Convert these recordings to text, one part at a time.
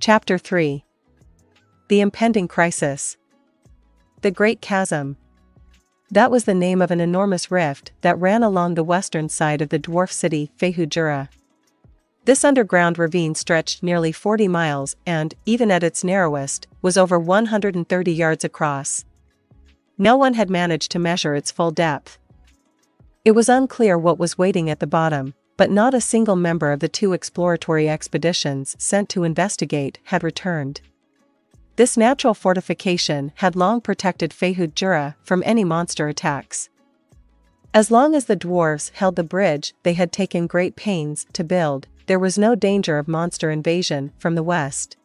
Chapter 3. The Impending Crisis. The Great Chasm. That was the name of an enormous rift that ran along the western side of the dwarf city Fehujura. This underground ravine stretched nearly 40 miles and, even at its narrowest, was over 130 yards across. No one had managed to measure its full depth. It was unclear what was waiting at the bottom, but not a single member of the 2 exploratory expeditions sent to investigate had returned. This natural fortification had long protected Fehujura from any monster attacks. As long as the dwarves held the bridge they had taken great pains to build, there was no danger of monster invasion from the west.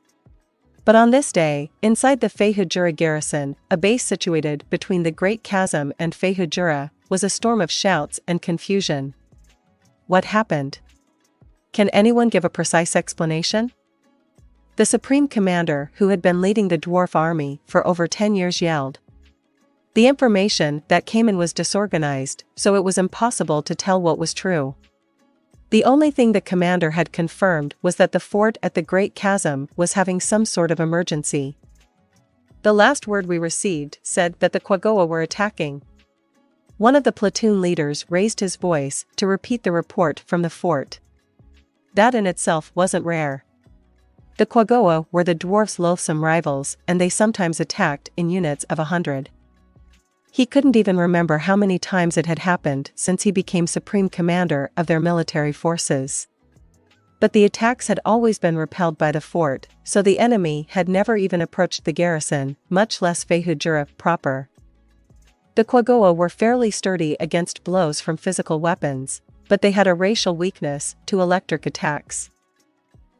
But on this day, inside the Fehujura garrison, a base situated between the Great Chasm and Fehujura, was a storm of shouts and confusion. What happened? Can anyone give a precise explanation? The Supreme Commander, who had been leading the dwarf army for over 10 years, yelled. The information that came in was disorganized, so it was impossible to tell what was true. The only thing the commander had confirmed was that the fort at the Great Chasm was having some sort of emergency. The last word we received said that the Quagoa were attacking. One of the platoon leaders raised his voice to repeat the report from the fort. That in itself wasn't rare. The Quagoa were the dwarfs' loathsome rivals, and they sometimes attacked in units of 100. He couldn't even remember how many times it had happened since he became supreme commander of their military forces. But the attacks had always been repelled by the fort, so the enemy had never even approached the garrison, much less Fehujura proper. The Quagoa were fairly sturdy against blows from physical weapons, but they had a racial weakness to electric attacks.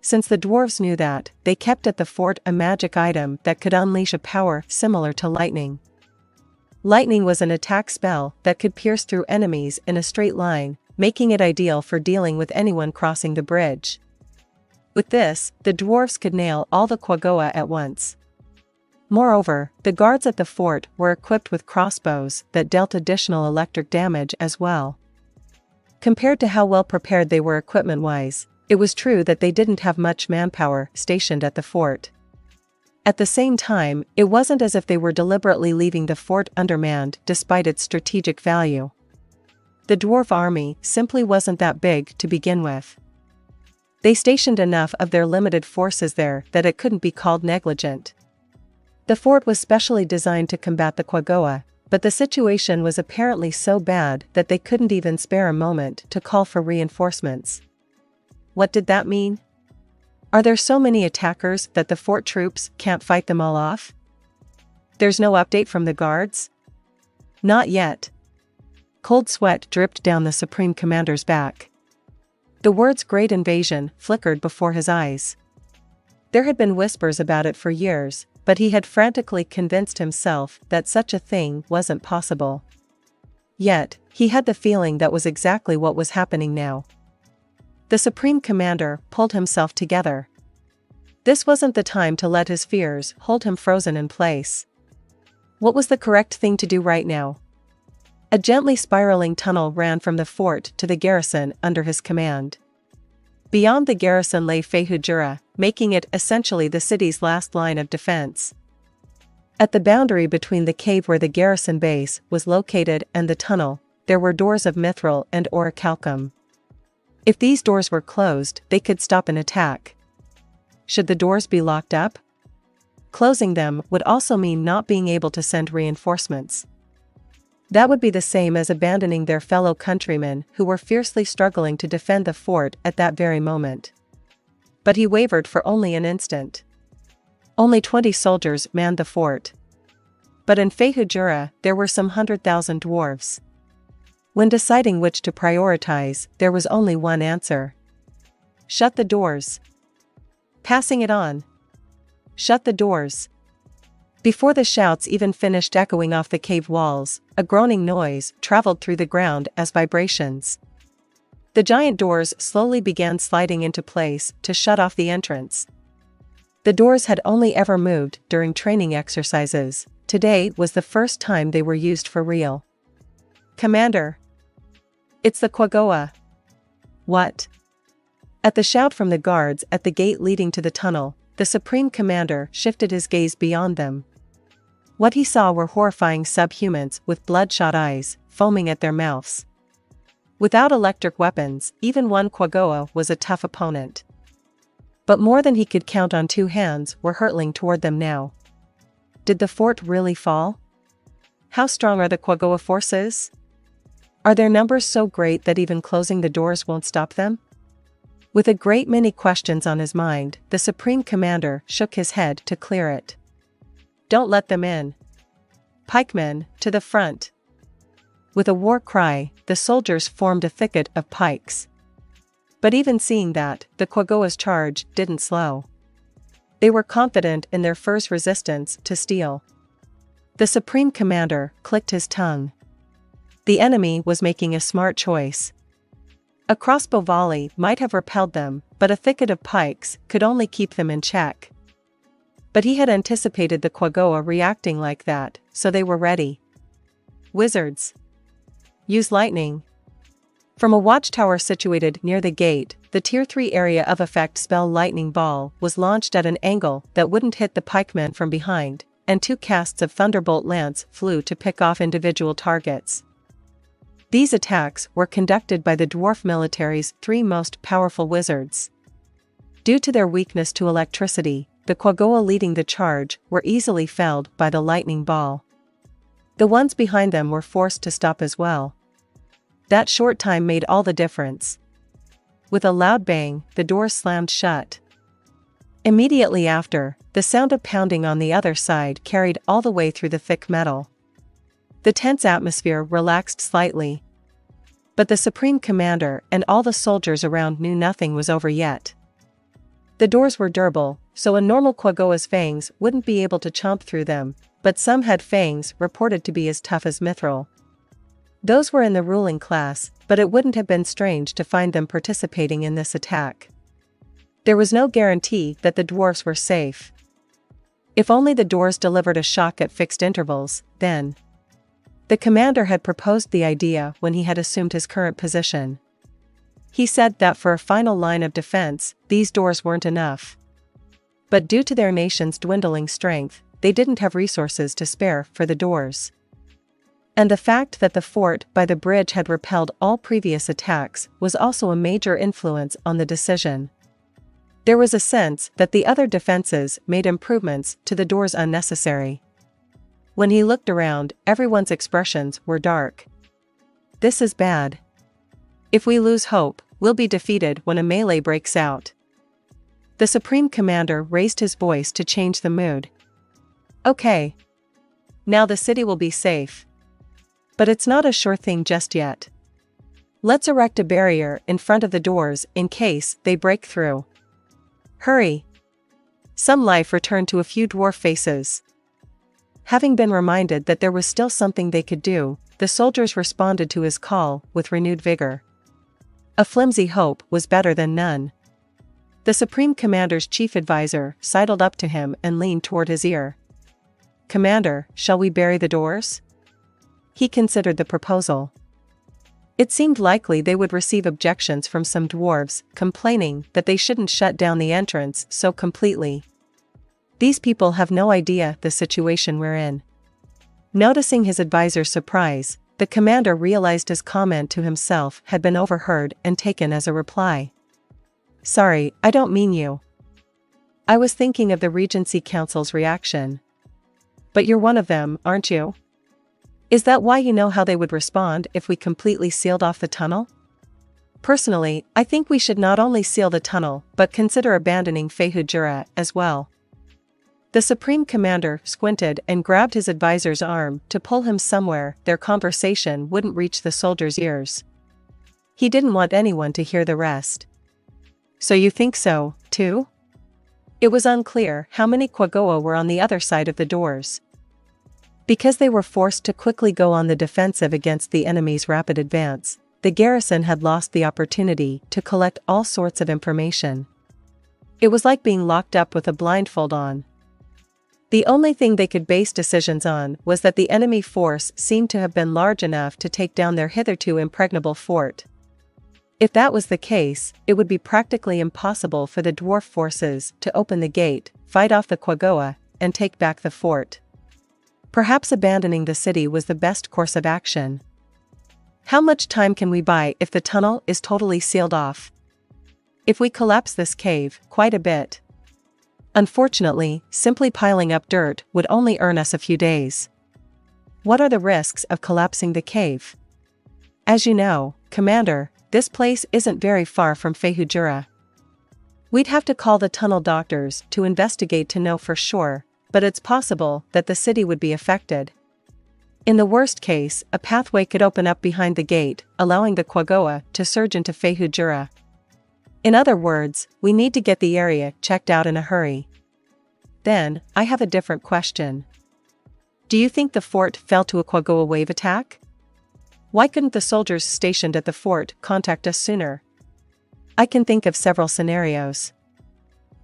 Since the dwarves knew that, they kept at the fort a magic item that could unleash a power similar to lightning. Lightning was an attack spell that could pierce through enemies in a straight line, making it ideal for dealing with anyone crossing the bridge. With this, the dwarves could nail all the Quagoa at once. Moreover, the guards at the fort were equipped with crossbows that dealt additional electric damage as well. Compared to how well prepared they were equipment-wise, it was true that they didn't have much manpower stationed at the fort. At the same time, it wasn't as if they were deliberately leaving the fort undermanned despite its strategic value. The dwarf army simply wasn't that big to begin with. They stationed enough of their limited forces there that it couldn't be called negligent. The fort was specially designed to combat the Quagoa, but the situation was apparently so bad that they couldn't even spare a moment to call for reinforcements. What did that mean? Are there so many attackers that the fort troops can't fight them all off? There's no update from the guards? Not yet. Cold sweat dripped down the Supreme Commander's back. The words "Great Invasion" flickered before his eyes. There had been whispers about it for years, but he had frantically convinced himself that such a thing wasn't possible. Yet, he had the feeling that was exactly what was happening now. The Supreme Commander pulled himself together. This wasn't the time to let his fears hold him frozen in place. What was the correct thing to do right now? A gently spiraling tunnel ran from the fort to the garrison under his command. Beyond the garrison lay Fehujura, making it essentially the city's last line of defense. At the boundary between the cave where the garrison base was located and the tunnel, there were doors of mithril and orichalcum. If these doors were closed, they could stop an attack. Should the doors be locked up? Closing them would also mean not being able to send reinforcements. That would be the same as abandoning their fellow countrymen who were fiercely struggling to defend the fort at that very moment. But he wavered for only an instant. Only 20 soldiers manned the fort. But in Fehujura, there were some 100,000 dwarves. When deciding which to prioritize, there was only one answer. Shut the doors. Passing it on. Shut the doors. Before the shouts even finished echoing off the cave walls, a groaning noise traveled through the ground as vibrations. The giant doors slowly began sliding into place to shut off the entrance. The doors had only ever moved during training exercises. Today was the first time they were used for real. Commander! It's the Quagoa. What? At the shout from the guards at the gate leading to the tunnel, the Supreme Commander shifted his gaze beyond them. What he saw were horrifying subhumans with bloodshot eyes, foaming at their mouths. Without electric weapons, even one Quagoa was a tough opponent. But more than he could count on two hands were hurtling toward them now. Did the fort really fall? How strong are the Quagoa forces? Are their numbers so great that even closing the doors won't stop them? With a great many questions on his mind, the Supreme Commander shook his head to clear it. Don't let them in. Pikemen, to the front. With a war cry, the soldiers formed a thicket of pikes. But even seeing that, the Quagoa's charge didn't slow. They were confident in their fur's resistance to steel. The Supreme Commander clicked his tongue. The enemy was making a smart choice. A crossbow volley might have repelled them, but a thicket of pikes could only keep them in check. But he had anticipated the Quagoa reacting like that, so they were ready. Wizards. Use lightning. From a watchtower situated near the gate, the Tier 3 area of effect spell Lightning Ball was launched at an angle that wouldn't hit the pikemen from behind, and 2 casts of Thunderbolt Lance flew to pick off individual targets. These attacks were conducted by the Dwarf military's 3 most powerful wizards. Due to their weakness to electricity, the Quagoa leading the charge were easily felled by the lightning ball. The ones behind them were forced to stop as well. That short time made all the difference. With a loud bang, the doors slammed shut. Immediately after, the sound of pounding on the other side carried all the way through the thick metal. The tense atmosphere relaxed slightly. But the Supreme Commander and all the soldiers around knew nothing was over yet. The doors were durable, so a normal Quagoa's fangs wouldn't be able to chomp through them, but some had fangs reported to be as tough as mithril. Those were in the ruling class, but it wouldn't have been strange to find them participating in this attack. There was no guarantee that the dwarves were safe. If only the doors delivered a shock at fixed intervals, then. The commander had proposed the idea when he had assumed his current position. He said that for a final line of defense, these doors weren't enough. But due to their nation's dwindling strength, they didn't have resources to spare for the doors. And the fact that the fort by the bridge had repelled all previous attacks was also a major influence on the decision. There was a sense that the other defenses made improvements to the doors unnecessary. When he looked around, everyone's expressions were dark. This is bad. If we lose hope, we'll be defeated when a melee breaks out. The Supreme Commander raised his voice to change the mood. Okay. Now the city will be safe. But it's not a sure thing just yet. Let's erect a barrier in front of the doors in case they break through. Hurry. Some life returned to a few dwarf faces. Having been reminded that there was still something they could do, the soldiers responded to his call with renewed vigor. A flimsy hope was better than none. The Supreme Commander's chief advisor sidled up to him and leaned toward his ear. Commander, shall we bury the doors? He considered the proposal. It seemed likely they would receive objections from some dwarves, complaining that they shouldn't shut down the entrance so completely. These people have no idea the situation we're in. Noticing his advisor's surprise, the commander realized his comment to himself had been overheard and taken as a reply. Sorry, I don't mean you. I was thinking of the Regency Council's reaction. But you're one of them, aren't you? Is that why you know how they would respond if we completely sealed off the tunnel? Personally, I think we should not only seal the tunnel, but consider abandoning YGGDRASIL as well. The Supreme Commander squinted and grabbed his advisor's arm to pull him somewhere their conversation wouldn't reach the soldiers' ears. He didn't want anyone to hear the rest. So you think so, too? It was unclear how many Quagoa were on the other side of the doors. Because they were forced to quickly go on the defensive against the enemy's rapid advance, the garrison had lost the opportunity to collect all sorts of information. It was like being locked up with a blindfold on. The only thing they could base decisions on was that the enemy force seemed to have been large enough to take down their hitherto impregnable fort. If that was the case, it would be practically impossible for the dwarf forces to open the gate, fight off the Quagoa, and take back the fort. Perhaps abandoning the city was the best course of action. How much time can we buy if the tunnel is totally sealed off? If we collapse this cave, quite a bit. Unfortunately, simply piling up dirt would only earn us a few days. What are the risks of collapsing the cave? As you know, Commander, this place isn't very far from Fehujura. We'd have to call the tunnel doctors to investigate to know for sure, but it's possible that the city would be affected. In the worst case, a pathway could open up behind the gate, allowing the Quagoa to surge into Fehujura. In other words, we need to get the area checked out in a hurry. Then, I have a different question. Do you think the fort fell to a Quagoa wave attack? Why couldn't the soldiers stationed at the fort contact us sooner? I can think of several scenarios.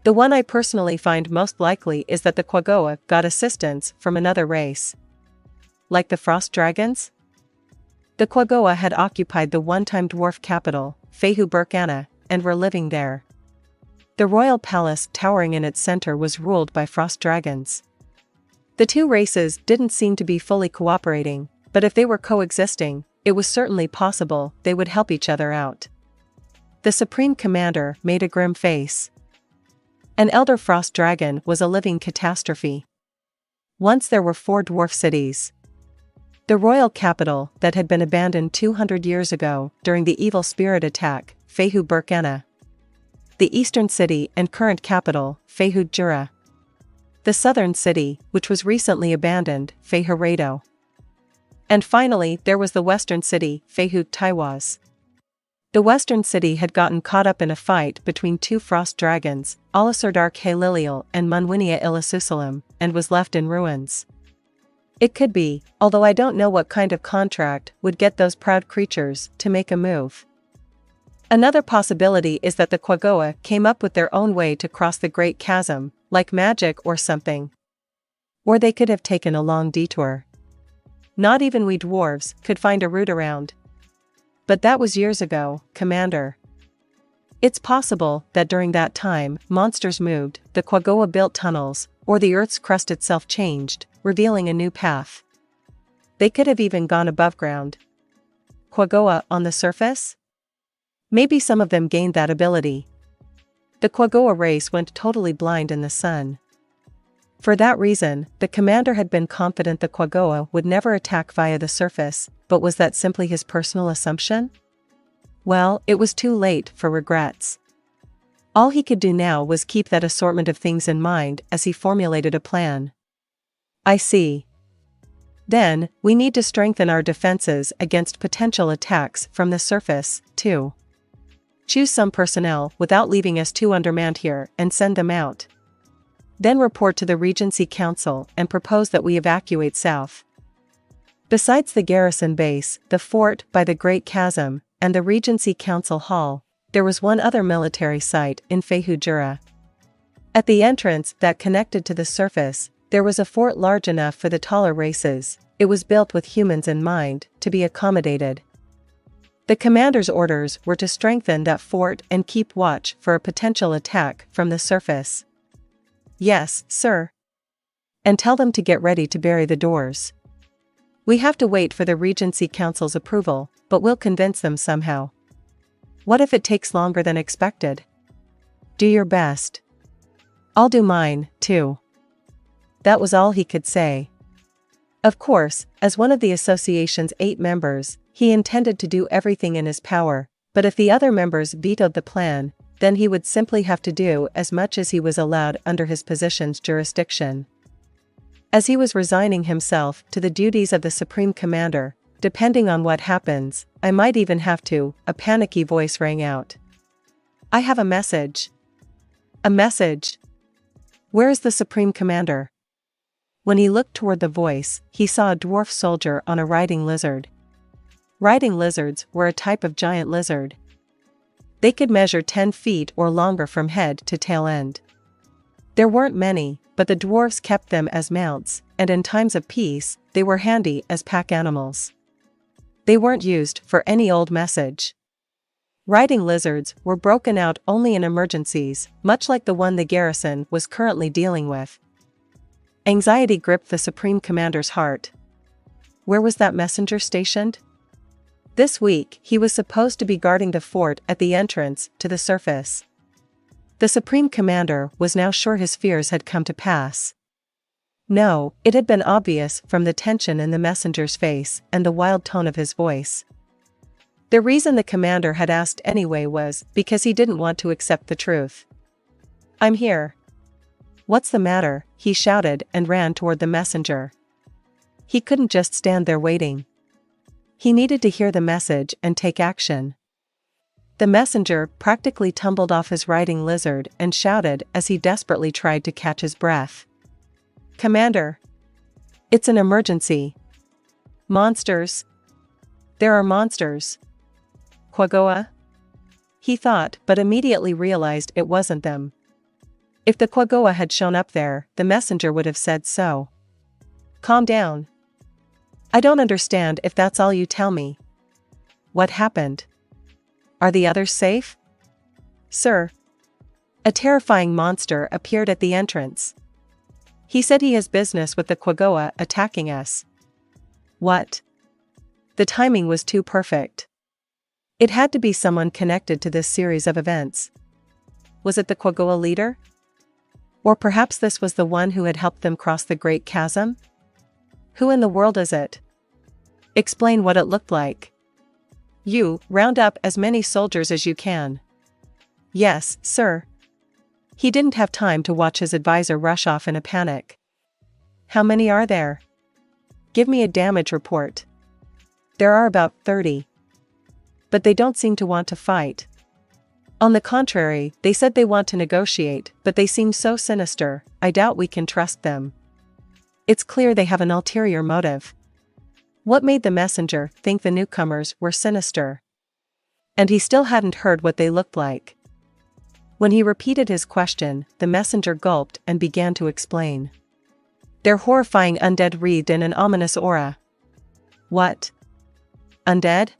The one I personally find most likely is that the Quagoa got assistance from another race. Like the Frost Dragons? The Quagoa had occupied the one-time dwarf capital, Fehujura, and were living there. The royal palace towering in its center was ruled by frost dragons. The two races didn't seem to be fully cooperating, but if they were coexisting, it was certainly possible they would help each other out. The Supreme Commander made a grim face. An elder frost dragon was a living catastrophe. Once there were 4 dwarf cities. The royal capital that had been abandoned 200 years ago during the evil spirit attack, Fehujura. The eastern city and current capital, Fehujura. The southern city, which was recently abandoned, Fehurado. And finally there was the western city, Fehujura. The western city had gotten caught up in a fight between 2 frost dragons, Alisardark Halilil and Munwinia Illisusalam, and was left in ruins. It could be, although I don't know what kind of contract would get those proud creatures to make a move. Another possibility is that the Quagoa came up with their own way to cross the Great Chasm, like magic or something. Or they could have taken a long detour. Not even we dwarves could find a route around. But that was years ago, Commander. It's possible that during that time, monsters moved, the Quagoa built tunnels, or the Earth's crust itself changed, revealing a new path. They could have even gone above ground. Quagoa on the surface? Maybe some of them gained that ability. The Quagoa race went totally blind in the sun. For that reason, the commander had been confident the Quagoa would never attack via the surface, but was that simply his personal assumption? Well, it was too late for regrets. All he could do now was keep that assortment of things in mind as he formulated a plan. I see. Then, we need to strengthen our defenses against potential attacks from the surface, too. Choose some personnel without leaving us too undermanned here and send them out. Then report to the Regency Council and propose that we evacuate south. Besides the garrison base, the fort by the Great Chasm, and the Regency Council Hall, there was one other military site in Fehujura. At the entrance that connected to the surface, there was a fort large enough for the taller races. It was built with humans in mind, to be accommodated. The commander's orders were to strengthen that fort and keep watch for a potential attack from the surface. Yes, sir. And tell them to get ready to bury the doors. We have to wait for the Regency Council's approval, but we'll convince them somehow. What if it takes longer than expected? Do your best. I'll do mine, too. That was all he could say. Of course, as one of the association's 8 members, he intended to do everything in his power, but if the other members vetoed the plan, then he would simply have to do as much as he was allowed under his position's jurisdiction. As he was resigning himself to the duties of the Supreme Commander, depending on what happens, I might even have to, a panicky voice rang out. I have a message. A message? Where is the Supreme Commander? When he looked toward the voice, he saw a dwarf soldier on a riding lizard. Riding lizards were a type of giant lizard. They could measure 10 feet or longer from head to tail end. There weren't many, but the dwarves kept them as mounts, and in times of peace, they were handy as pack animals. They weren't used for any old message. Riding lizards were broken out only in emergencies, much like the one the garrison was currently dealing with. Anxiety gripped the Supreme Commander's heart. Where was that messenger stationed? This week, he was supposed to be guarding the fort at the entrance to the surface. The Supreme Commander was now sure his fears had come to pass. No, it had been obvious from the tension in the messenger's face and the wild tone of his voice. The reason the commander had asked anyway was because he didn't want to accept the truth. "I'm here." "What's the matter?" he shouted and ran toward the messenger. He couldn't just stand there waiting. He needed to hear the message and take action. The messenger practically tumbled off his riding lizard and shouted as he desperately tried to catch his breath. "Commander! It's an emergency. Monsters! There are monsters. Quaggoa?" He thought, but immediately realized it wasn't them. If the Quaggoa had shown up there, the messenger would have said so. "Calm down. I don't understand if that's all you tell me. What happened? Are the others safe?" "Sir." A terrifying monster appeared at the entrance. "He said he has business with the Quaggoa attacking us." "What?" The timing was too perfect. It had to be someone connected to this series of events. Was it the Quaggoa leader? Or perhaps this was the one who had helped them cross the Great Chasm? "Who in the world is it? Explain what it looked like. You, round up as many soldiers as you can." "Yes, sir." He didn't have time to watch his advisor rush off in a panic. "How many are there? Give me a damage report." "There are about 30. But they don't seem to want to fight. On the contrary, they said they want to negotiate, but they seem so sinister, I doubt we can trust them. It's clear they have an ulterior motive." What made the messenger think the newcomers were sinister? And he still hadn't heard what they looked like. When he repeated his question, the messenger gulped and began to explain. "They're horrifying undead wreathed in an ominous aura." "What? Undead?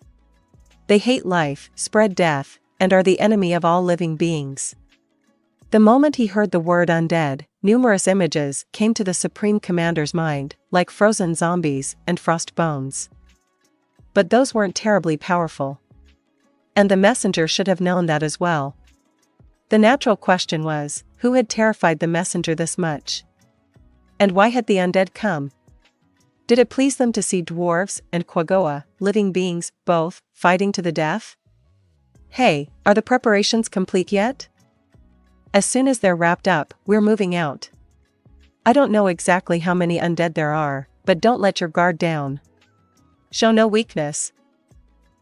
They hate life, spread death, and are the enemy of all living beings." The moment he heard the word undead, numerous images came to the Supreme Commander's mind, like frozen zombies and frost bones. But those weren't terribly powerful. And the messenger should have known that as well. The natural question was, who had terrified the messenger this much? And why had the undead come? Did it please them to see dwarves and Quaggoa, living beings, both, fighting to the death? "Hey, are the preparations complete yet? As soon as they're wrapped up, we're moving out. I don't know exactly how many undead there are, but don't let your guard down. Show no weakness.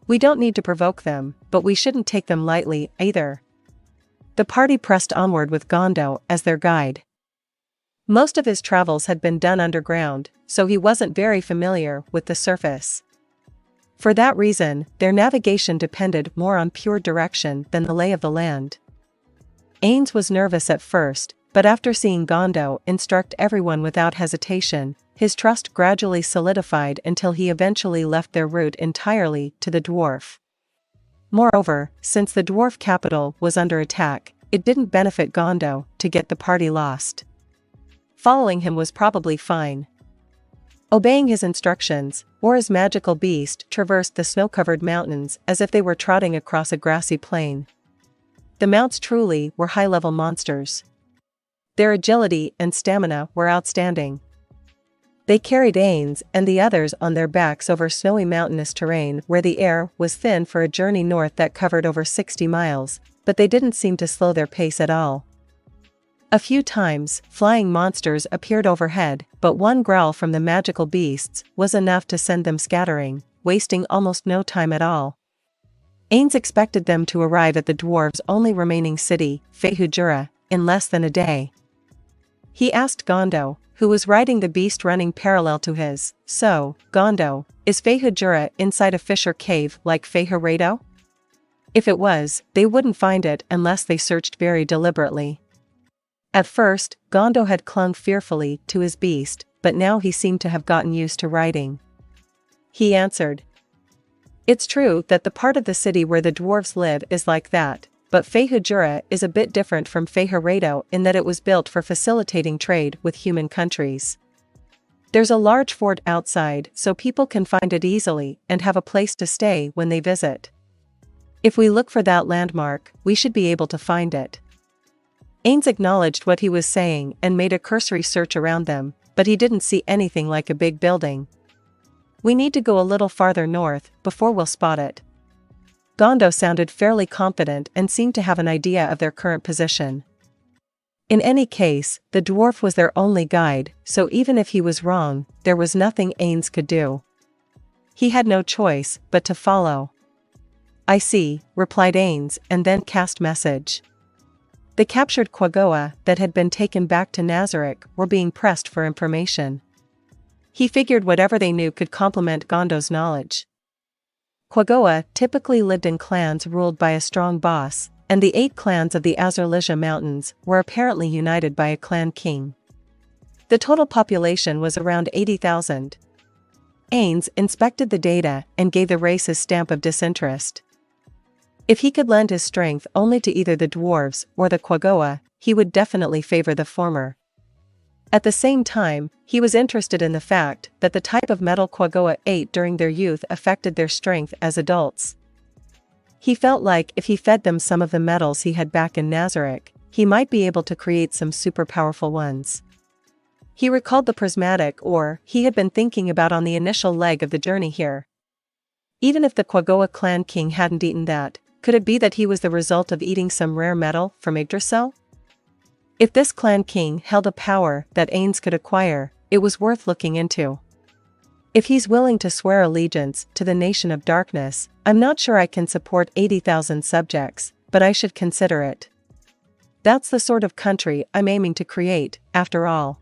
We don't need to provoke them, but we shouldn't take them lightly, either." The party pressed onward with Gondo as their guide. Most of his travels had been done underground, so he wasn't very familiar with the surface. For that reason, their navigation depended more on pure direction than the lay of the land. Ainz was nervous at first, but after seeing Gondo instruct everyone without hesitation, his trust gradually solidified until he eventually left their route entirely to the Dwarf. Moreover, since the Dwarf capital was under attack, it didn't benefit Gondo to get the party lost. Following him was probably fine. Obeying his instructions, Aura's magical beast traversed the snow-covered mountains as if they were trotting across a grassy plain. The mounts truly were high-level monsters. Their agility and stamina were outstanding. They carried Ainz and the others on their backs over snowy mountainous terrain where the air was thin for a journey north that covered over 60 miles, but they didn't seem to slow their pace at all. A few times, flying monsters appeared overhead, but one growl from the magical beasts was enough to send them scattering, wasting almost no time at all. Ainz expected them to arrive at the dwarves' only remaining city, Fehujura, in less than a day. He asked Gondo, who was riding the beast running parallel to his, "So, Gondo, is Fehujura inside a fissure cave like Fehurado?" If it was, they wouldn't find it unless they searched very deliberately. At first, Gondo had clung fearfully to his beast, but now he seemed to have gotten used to riding. He answered, It's true that the part of the city where the dwarves live is like that, but Fehujura is a bit different from Fehurado in that it was built for facilitating trade with human countries. There's a large fort outside so people can find it easily and have a place to stay when they visit. If we look for that landmark, we should be able to find it. Ainz acknowledged what he was saying and made a cursory search around them, but he didn't see anything like a big building. We need to go a little farther north before we'll spot it. Gondo sounded fairly confident and seemed to have an idea of their current position. In any case, the dwarf was their only guide, so even if he was wrong, there was nothing Ainz could do. He had no choice but to follow. "I see," replied Ainz and then cast message. The captured Quagoa that had been taken back to Nazarick were being pressed for information. He figured whatever they knew could complement Gondo's knowledge. Quagoa typically lived in clans ruled by a strong boss, and the 8 clans of the Azurlisha Mountains were apparently united by a clan king. The total population was around 80,000. Ainz inspected the data and gave the race his stamp of disinterest. If he could lend his strength only to either the dwarves or the Quagoa, he would definitely favor the former. At the same time, he was interested in the fact that the type of metal Quagoa ate during their youth affected their strength as adults. He felt like if he fed them some of the metals he had back in Nazarick, he might be able to create some super powerful ones. He recalled the prismatic ore he had been thinking about on the initial leg of the journey here. Even if the Quagoa clan king hadn't eaten that, could it be that he was the result of eating some rare metal from Yggdrasil? If this clan king held a power that Ainz could acquire, it was worth looking into. If he's willing to swear allegiance to the Nation of Darkness, I'm not sure I can support 80,000 subjects, but I should consider it. That's the sort of country I'm aiming to create, after all.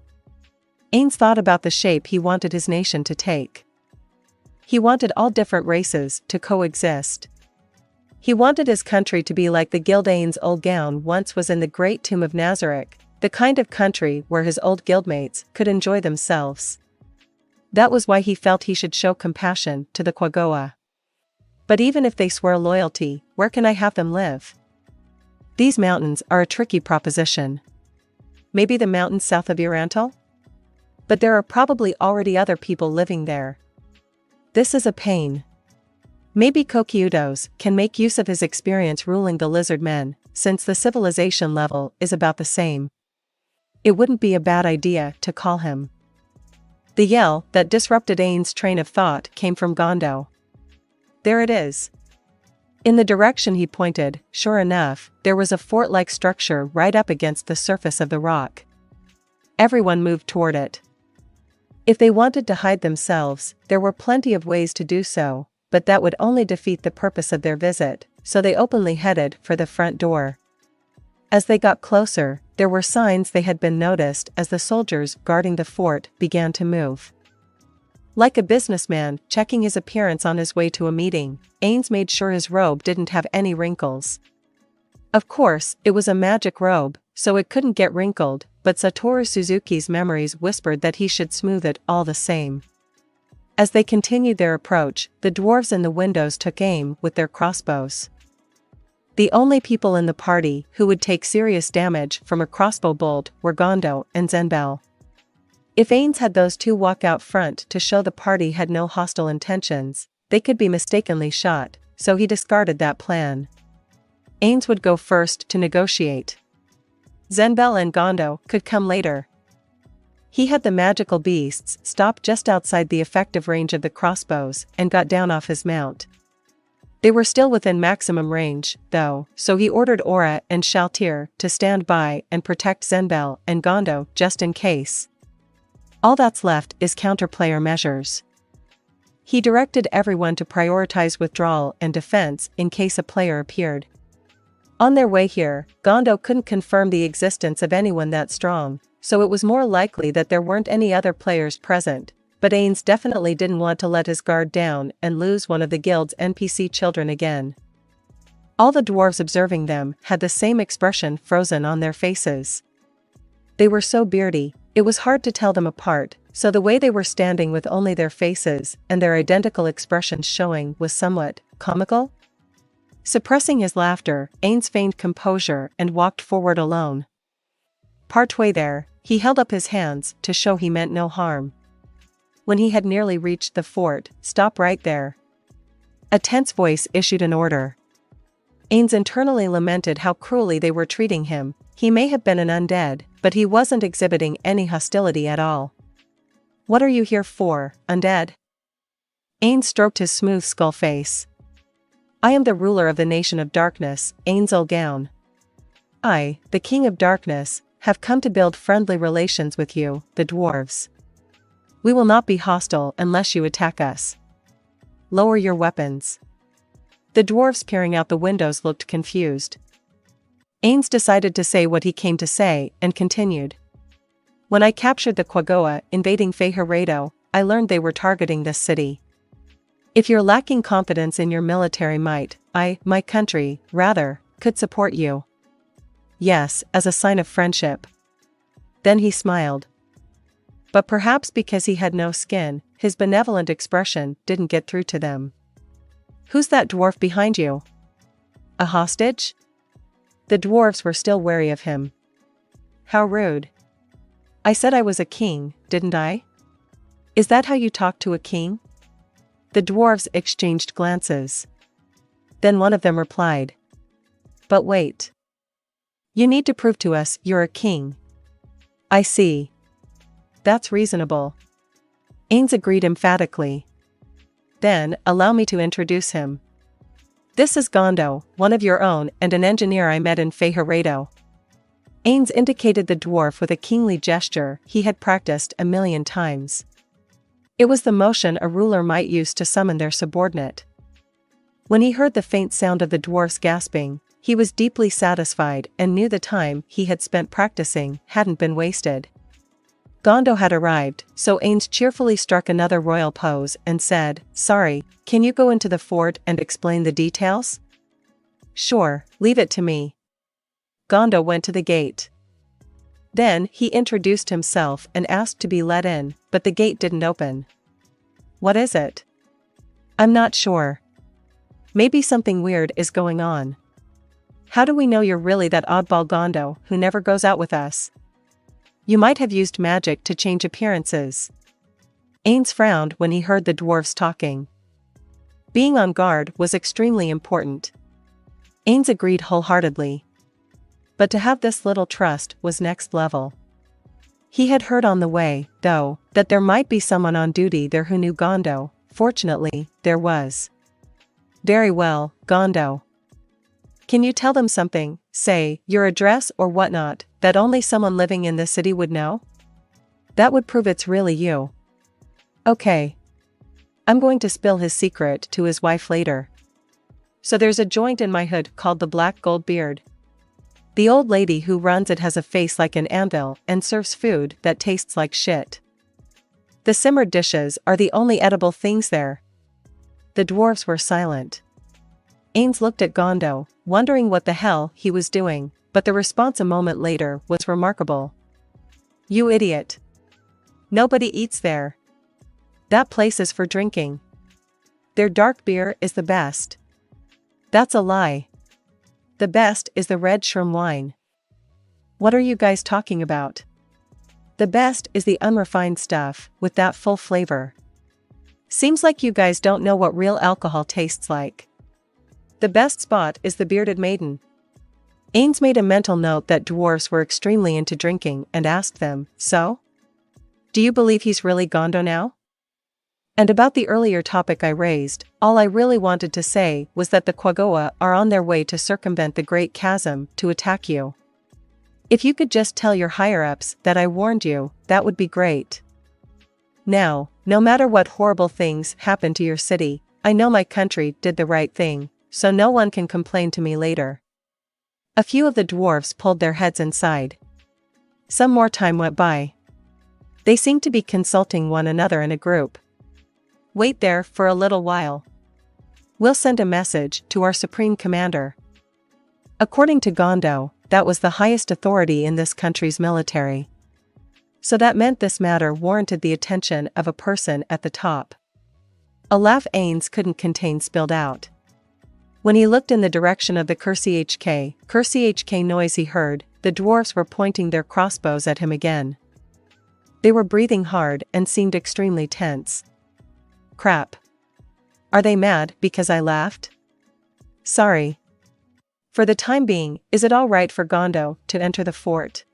Ainz thought about the shape he wanted his nation to take. He wanted all different races to coexist. He wanted his country to be like the guild Ainz Ooal Gown once was in the Great Tomb of Nazarick, the kind of country where his old guildmates could enjoy themselves. That was why he felt he should show compassion to the Quagoa. But even if they swear loyalty, where can I have them live? These mountains are a tricky proposition. Maybe the mountains south of Urantal? But there are probably already other people living there. This is a pain. Maybe Kokyudos can make use of his experience ruling the lizard men, since the civilization level is about the same. It wouldn't be a bad idea to call him. The yell that disrupted Ainz's train of thought came from Gondo. There it is. In the direction he pointed, sure enough, there was a fort-like structure right up against the surface of the rock. Everyone moved toward it. If they wanted to hide themselves, there were plenty of ways to do so, but that would only defeat the purpose of their visit, so they openly headed for the front door. As they got closer, there were signs they had been noticed as the soldiers guarding the fort began to move. Like a businessman checking his appearance on his way to a meeting, Ainz made sure his robe didn't have any wrinkles. Of course, it was a magic robe, so it couldn't get wrinkled, but Satoru Suzuki's memories whispered that he should smooth it all the same. As they continued their approach, the dwarves in the windows took aim with their crossbows. The only people in the party who would take serious damage from a crossbow bolt were Gondo and Zenbel. If Ainz had those two walk out front to show the party had no hostile intentions, they could be mistakenly shot, so he discarded that plan. Ainz would go first to negotiate. Zenbel and Gondo could come later. He had the magical beasts stop just outside the effective range of the crossbows and got down off his mount. They were still within maximum range, though, so he ordered Aura and Shaltir to stand by and protect Zenbel and Gondo just in case. All that's left is counterplayer measures. He directed everyone to prioritize withdrawal and defense in case a player appeared. On their way here, Gondo couldn't confirm the existence of anyone that strong, so it was more likely that there weren't any other players present, but Ainz definitely didn't want to let his guard down and lose one of the guild's NPC children again. All the dwarves observing them had the same expression frozen on their faces. They were so beardy, It was hard to tell them apart, so the way they were standing with only their faces and their identical expressions showing was somewhat comical. Suppressing his laughter, Ainz feigned composure and walked forward alone. Partway there, he held up his hands to show he meant no harm. When he had nearly reached the fort, "Stop right there." A tense voice issued an order. Ainz internally lamented how cruelly they were treating him. He may have been an undead, but he wasn't exhibiting any hostility at all. "What are you here for, undead?" Ainz stroked his smooth skull face. "I am the ruler of the nation of darkness, Ainz Ooal Gown. I, the king of darkness, have come to build friendly relations with you, the dwarves. We will not be hostile unless you attack us. Lower your weapons." The dwarves peering out the windows looked confused. Ainz decided to say what he came to say and continued. "When I captured the Quagoa invading Feiharedo, I learned they were targeting this city. If you're lacking confidence in your military might, my country, rather, could support you. Yes, as a sign of friendship." Then he smiled. But perhaps because he had no skin, his benevolent expression didn't get through to them. "Who's that dwarf behind you? A hostage?" The dwarves were still wary of him. "How rude. I said I was a king, didn't I? Is that how you talk to a king?" The dwarves exchanged glances. Then one of them replied. "But wait. You need to prove to us you're a king." "I see. That's reasonable." Ainz agreed emphatically. "Then, allow me to introduce him. This is Gondo, one of your own and an engineer I met in Feiharedo." Ainz indicated the dwarf with a kingly gesture he had practiced 1,000,000 times. It was the motion a ruler might use to summon their subordinate. When he heard the faint sound of the dwarf's gasping, he was deeply satisfied and knew the time he had spent practicing hadn't been wasted. Gondo had arrived, so Ainz cheerfully struck another royal pose and said, "Sorry, can you go into the fort and explain the details?" "Sure, leave it to me." Gondo went to the gate. Then he introduced himself and asked to be let in, but the gate didn't open. "What is it?" "I'm not sure. Maybe something weird is going on." "How do we know you're really that oddball Gondo who never goes out with us? You might have used magic to change appearances." Ainz frowned when he heard the dwarves talking. Being on guard was extremely important. Ainz agreed wholeheartedly. But to have this little trust was next level. He had heard on the way, though, that there might be someone on duty there who knew Gondo. Fortunately, there was. "Very well, Gondo. Can you tell them something, say, your address or whatnot, that only someone living in this city would know? That would prove it's really you." "Okay. I'm going to spill his secret to his wife later. So there's a joint in my hood called the Black Gold Beard. The old lady who runs it has a face like an anvil and serves food that tastes like shit. The simmered dishes are the only edible things there." The dwarves were silent. Ainz looked at Gondo, wondering what the hell he was doing, but the response a moment later was remarkable. "You idiot. Nobody eats there. That place is for drinking. Their dark beer is the best." "That's a lie. The best is the red shroom wine." "What are you guys talking about? The best is the unrefined stuff, with that full flavor. Seems like you guys don't know what real alcohol tastes like. The best spot is the Bearded Maiden." Ainz made a mental note that dwarves were extremely into drinking and asked them, "So? Do you believe he's really Gondo now?" And about the earlier topic I raised, all I really wanted to say was that the Quagoa are on their way to circumvent the Great Chasm to attack you. If you could just tell your higher-ups that I warned you, that would be great. Now, no matter what horrible things happen to your city, I know my country did the right thing, so no one can complain to me later." A few of the dwarves pulled their heads inside. Some more time went by. They seemed to be consulting one another in a group. "Wait there for a little while. We'll send a message to our supreme commander." According to Gondo, that was the highest authority in this country's military. So that meant this matter warranted the attention of a person at the top. A laugh Ainz couldn't contain spilled out. When he looked in the direction of the KRCHK noise he heard, the dwarfs were pointing their crossbows at him again. They were breathing hard and seemed extremely tense. Crap. Are they mad because I laughed? Sorry. For the time being, is it all right for Gondo to enter the fort?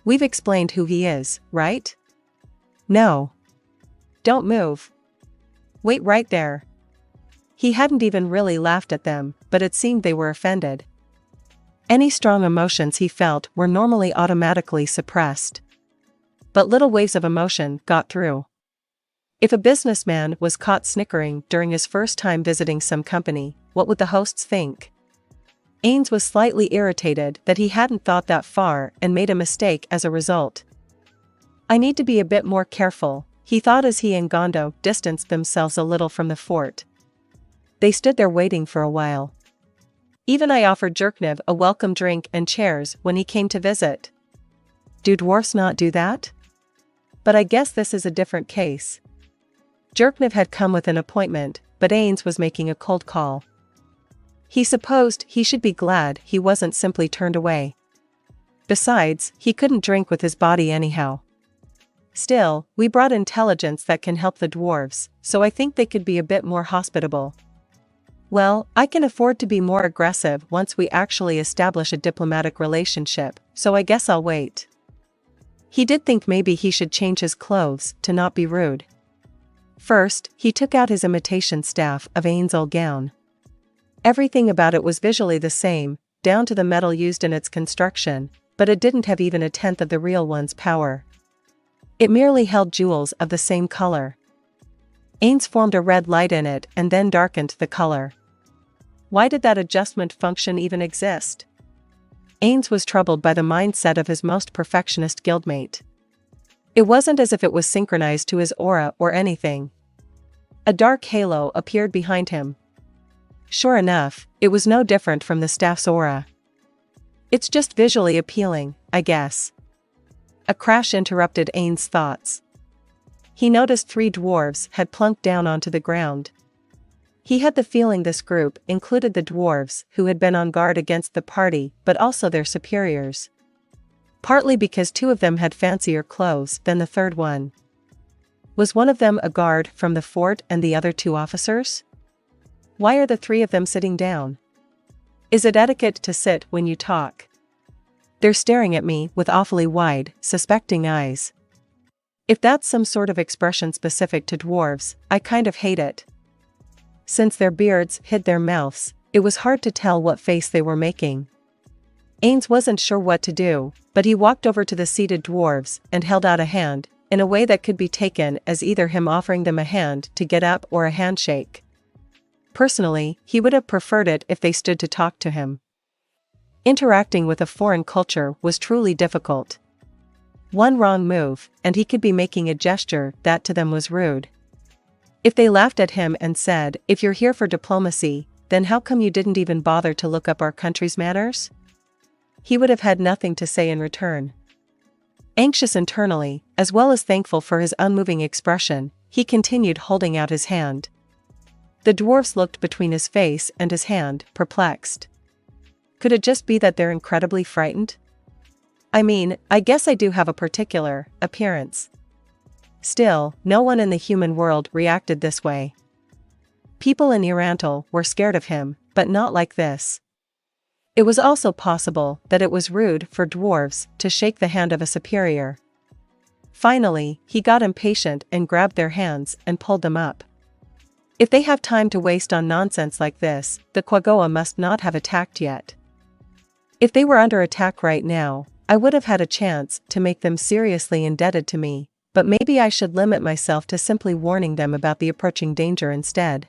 We've explained who he is, right? No. Don't move. Wait right there. He hadn't even really laughed at them, but it seemed they were offended. Any strong emotions he felt were normally automatically suppressed. But little waves of emotion got through. If a businessman was caught snickering during his first time visiting some company, what would the hosts think? Ainz was slightly irritated that he hadn't thought that far and made a mistake as a result. I need to be a bit more careful, he thought as he and Gondo distanced themselves a little from the fort. They stood there waiting for a while. Even I offered Jerkniv a welcome drink and chairs when he came to visit. Do dwarfs not do that? But I guess this is a different case. Jerkniv had come with an appointment, but Ainz was making a cold call. He supposed he should be glad he wasn't simply turned away. Besides, he couldn't drink with his body anyhow. Still, we brought intelligence that can help the dwarves, so I think they could be a bit more hospitable. Well, I can afford to be more aggressive once we actually establish a diplomatic relationship, so I guess I'll wait. He did think maybe he should change his clothes to not be rude. First, he took out his imitation staff of Ainz Ooal Gown. Everything about it was visually the same, down to the metal used in its construction, but it didn't have even a tenth of the real one's power. It merely held jewels of the same color. Ainz formed a red light in it and then darkened the color. Why did that adjustment function even exist? Ainz was troubled by the mindset of his most perfectionist guildmate. It wasn't as if it was synchronized to his aura or anything. A dark halo appeared behind him. Sure enough, it was no different from the staff's aura. It's just visually appealing, I guess. A crash interrupted Ainz's thoughts. He noticed 3 dwarves had plunked down onto the ground. He had the feeling this group included the dwarves who had been on guard against the party but also their superiors. Partly because 2 of them had fancier clothes than the third one. Was one of them a guard from the fort and the other 2 officers? Why are the 3 of them sitting down? Is it etiquette to sit when you talk? They're staring at me with awfully wide, suspecting eyes. If that's some sort of expression specific to dwarves, I kind of hate it. Since their beards hid their mouths, it was hard to tell what face they were making. Ainz wasn't sure what to do, but he walked over to the seated dwarves and held out a hand, in a way that could be taken as either him offering them a hand to get up or a handshake. Personally, he would have preferred it if they stood to talk to him. Interacting with a foreign culture was truly difficult. One wrong move, and he could be making a gesture that to them was rude. If they laughed at him and said, "If you're here for diplomacy, then how come you didn't even bother to look up our country's manners?" He would have had nothing to say in return. Anxious internally, as well as thankful for his unmoving expression, he continued holding out his hand. The dwarfs looked between his face and his hand, perplexed. Could it just be that they're incredibly frightened? I mean, I guess I do have a particular appearance. Still, no one in the human world reacted this way. People in Ainz Ooal were scared of him, but not like this. It was also possible that it was rude for dwarves to shake the hand of a superior. Finally, he got impatient and grabbed their hands and pulled them up. If they have time to waste on nonsense like this, the Quaggoa must not have attacked yet. If they were under attack right now, I would have had a chance to make them seriously indebted to me, but maybe I should limit myself to simply warning them about the approaching danger instead.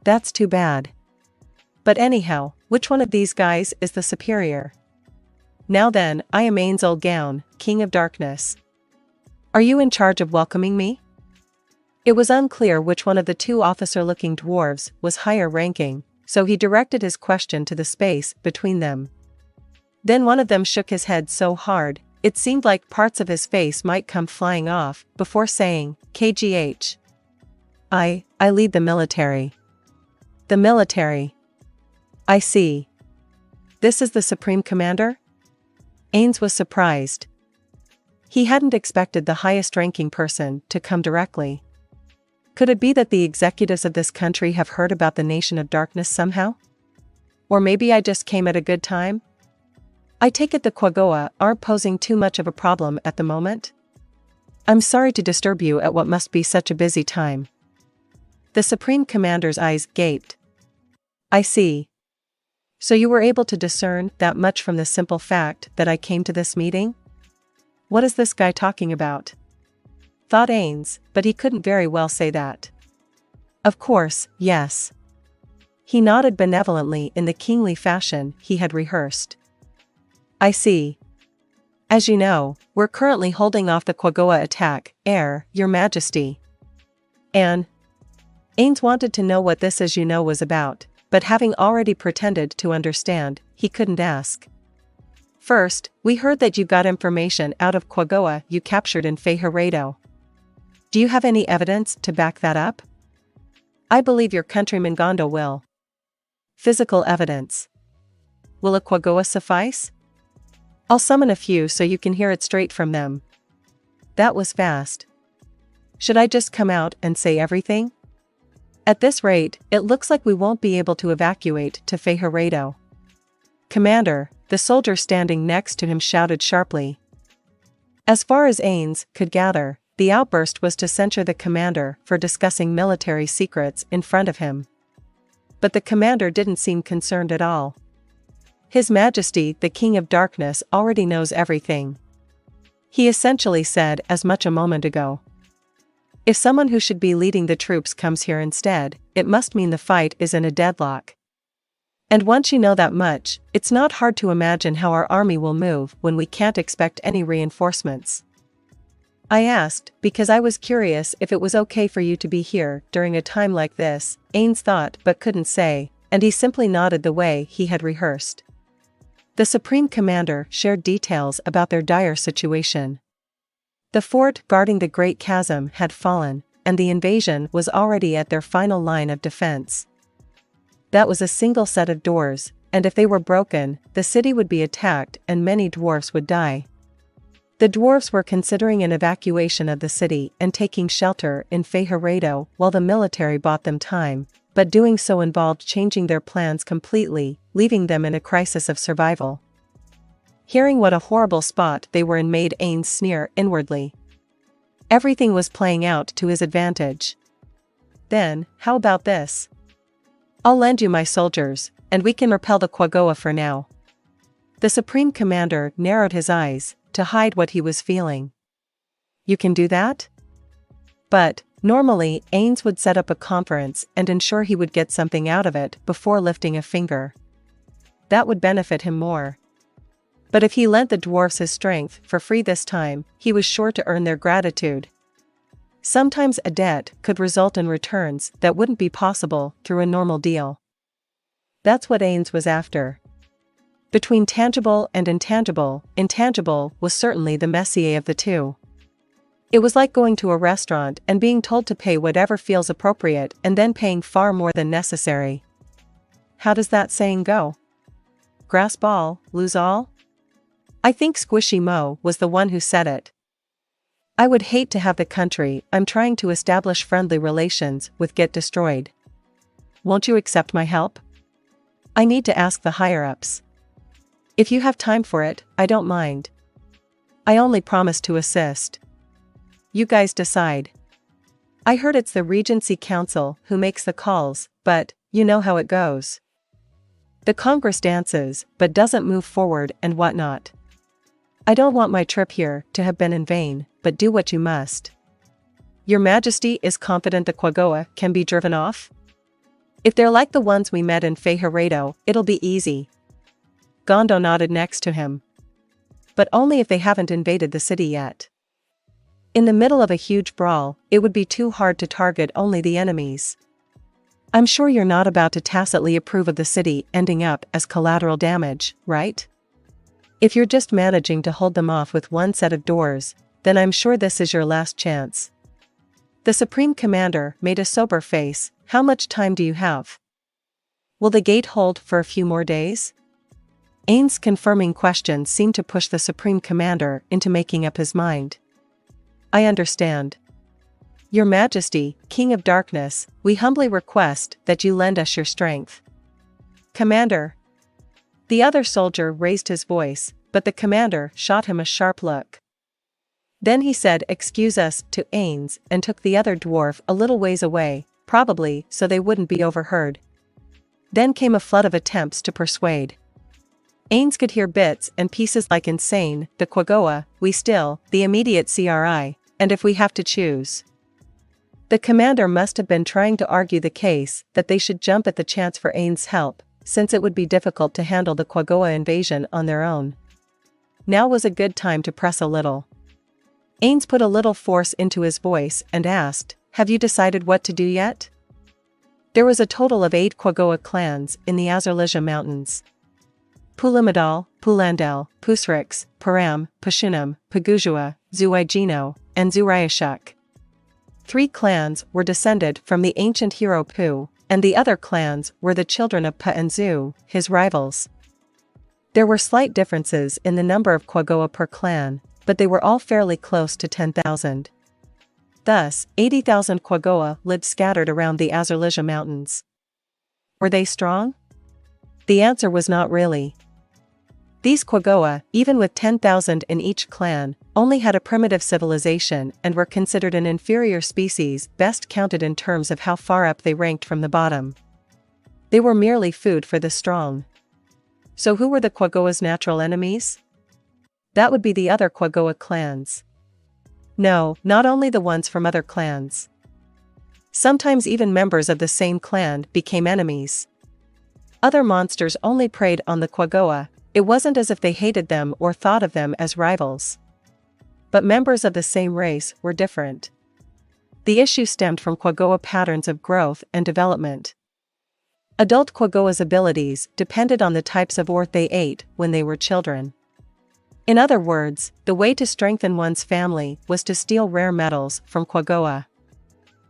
That's too bad. But anyhow, which one of these guys is the superior? Now then, I am Ainz Ooal Gown, King of Darkness. Are you in charge of welcoming me? It was unclear which one of the 2 officer-looking dwarves was higher ranking, so he directed his question to the space between them. Then one of them shook his head so hard, it seemed like parts of his face might come flying off, before saying, "KGH. I lead the military." "The military. I see. This is the Supreme Commander?" Ainz was surprised. He hadn't expected the highest-ranking person to come directly. Could it be that the executives of this country have heard about the Nation of Darkness somehow? Or maybe I just came at a good time? I take it the Quaggoa aren't posing too much of a problem at the moment? I'm sorry to disturb you at what must be such a busy time. The Supreme Commander's eyes gaped. I see. So you were able to discern that much from the simple fact that I came to this meeting? What is this guy talking about? Thought Ainz, but he couldn't very well say that. Of course, yes. He nodded benevolently in the kingly fashion he had rehearsed. I see. As you know, we're currently holding off the Quaggoa attack, Your Majesty. And Ainz wanted to know what this "as you know" was about, but having already pretended to understand, he couldn't ask. First, we heard that you got information out of Quaggoa you captured in Feiharedo. Do you have any evidence to back that up? I believe your countryman Gondo will. Physical evidence. Will a Quaggoa suffice? I'll summon a few so you can hear it straight from them. That was fast. Should I just come out and say everything? At this rate, it looks like we won't be able to evacuate to Feiharedo. Commander, the soldier standing next to him shouted sharply. As far as Ainz could gather, the outburst was to censure the commander for discussing military secrets in front of him. But the commander didn't seem concerned at all. His Majesty, the King of Darkness, already knows everything. He essentially said as much a moment ago. If someone who should be leading the troops comes here instead, it must mean the fight is in a deadlock. And once you know that much, it's not hard to imagine how our army will move when we can't expect any reinforcements. I asked, because I was curious if it was okay for you to be here during a time like this, Ainz thought but couldn't say, and he simply nodded the way he had rehearsed. The Supreme Commander shared details about their dire situation. The fort guarding the Great Chasm had fallen, and the invasion was already at their final line of defense. That was a single set of doors, and if they were broken, the city would be attacked and many dwarfs would die. The dwarves were considering an evacuation of the city and taking shelter in Feiharedo while the military bought them time, but doing so involved changing their plans completely, leaving them in a crisis of survival. Hearing what a horrible spot they were in made Ainz sneer inwardly. Everything was playing out to his advantage. Then, how about this? I'll lend you my soldiers, and we can repel the Quaggoa for now. The Supreme Commander narrowed his eyes to hide what he was feeling. You can do that? But, normally, Ainz would set up a conference and ensure he would get something out of it before lifting a finger. That would benefit him more. But if he lent the dwarfs his strength for free this time, he was sure to earn their gratitude. Sometimes a debt could result in returns that wouldn't be possible through a normal deal. That's what Ainz was after. Between tangible and intangible, intangible was certainly the messier of the two. It was like going to a restaurant and being told to pay whatever feels appropriate and then paying far more than necessary. How does that saying go? Grasp all, lose all? I think Squishy Mo was the one who said it. I would hate to have the country I'm trying to establish friendly relations with get destroyed. Won't you accept my help? I need to ask the higher-ups. If you have time for it, I don't mind. I only promise to assist. You guys decide. I heard it's the Regency Council who makes the calls, but, you know how it goes. The Congress dances, but doesn't move forward and whatnot. I don't want my trip here to have been in vain, but do what you must. Your Majesty is confident the Quaggoa can be driven off? If they're like the ones we met in Feiharedo, it'll be easy. Gondo nodded next to him. But only if they haven't invaded the city yet. In the middle of a huge brawl, it would be too hard to target only the enemies. I'm sure you're not about to tacitly approve of the city ending up as collateral damage, right? If you're just managing to hold them off with one set of doors, then I'm sure this is your last chance. The Supreme Commander made a sober face. How much time do you have? Will the gate hold for a few more days? Ainz's confirming question seemed to push the Supreme Commander into making up his mind. I understand. Your Majesty, King of Darkness, we humbly request that you lend us your strength. Commander. The other soldier raised his voice, but the commander shot him a sharp look. Then he said excuse us to Ainz and took the other dwarf a little ways away, probably so they wouldn't be overheard. Then came a flood of attempts to persuade. Ainz could hear bits and pieces like insane, the Quagoa, we still, the immediate CRI, and if we have to choose. The commander must have been trying to argue the case that they should jump at the chance for Ainz's help, since it would be difficult to handle the Quagoa invasion on their own. Now was a good time to press a little. Ainz put a little force into his voice and asked, have you decided what to do yet? There was a total of 8 Quagoa clans in the Azurlija Mountains. Pulimadal, Pulandel, Pusrix, Param, Pashunam, Pagujua, Zuigino, and Zurayashuk. 3 clans were descended from the ancient hero Pu, and the other clans were the children of Pa and Zu, his rivals. There were slight differences in the number of Quagoa per clan, but they were all fairly close to 10,000. Thus, 80,000 Quagoa lived scattered around the Azurlija Mountains. Were they strong? The answer was not really. These Quagoa, even with 10,000 in each clan, only had a primitive civilization and were considered an inferior species best counted in terms of how far up they ranked from the bottom. They were merely food for the strong. So who were the Quagoa's natural enemies? That would be the other Quagoa clans. No, not only the ones from other clans. Sometimes even members of the same clan became enemies. Other monsters only preyed on the Quagoa. It wasn't as if they hated them or thought of them as rivals. But members of the same race were different. The issue stemmed from Quagoa patterns of growth and development. Adult Quagoa's abilities depended on the types of ore they ate when they were children. In other words, the way to strengthen one's family was to steal rare metals from Quagoa.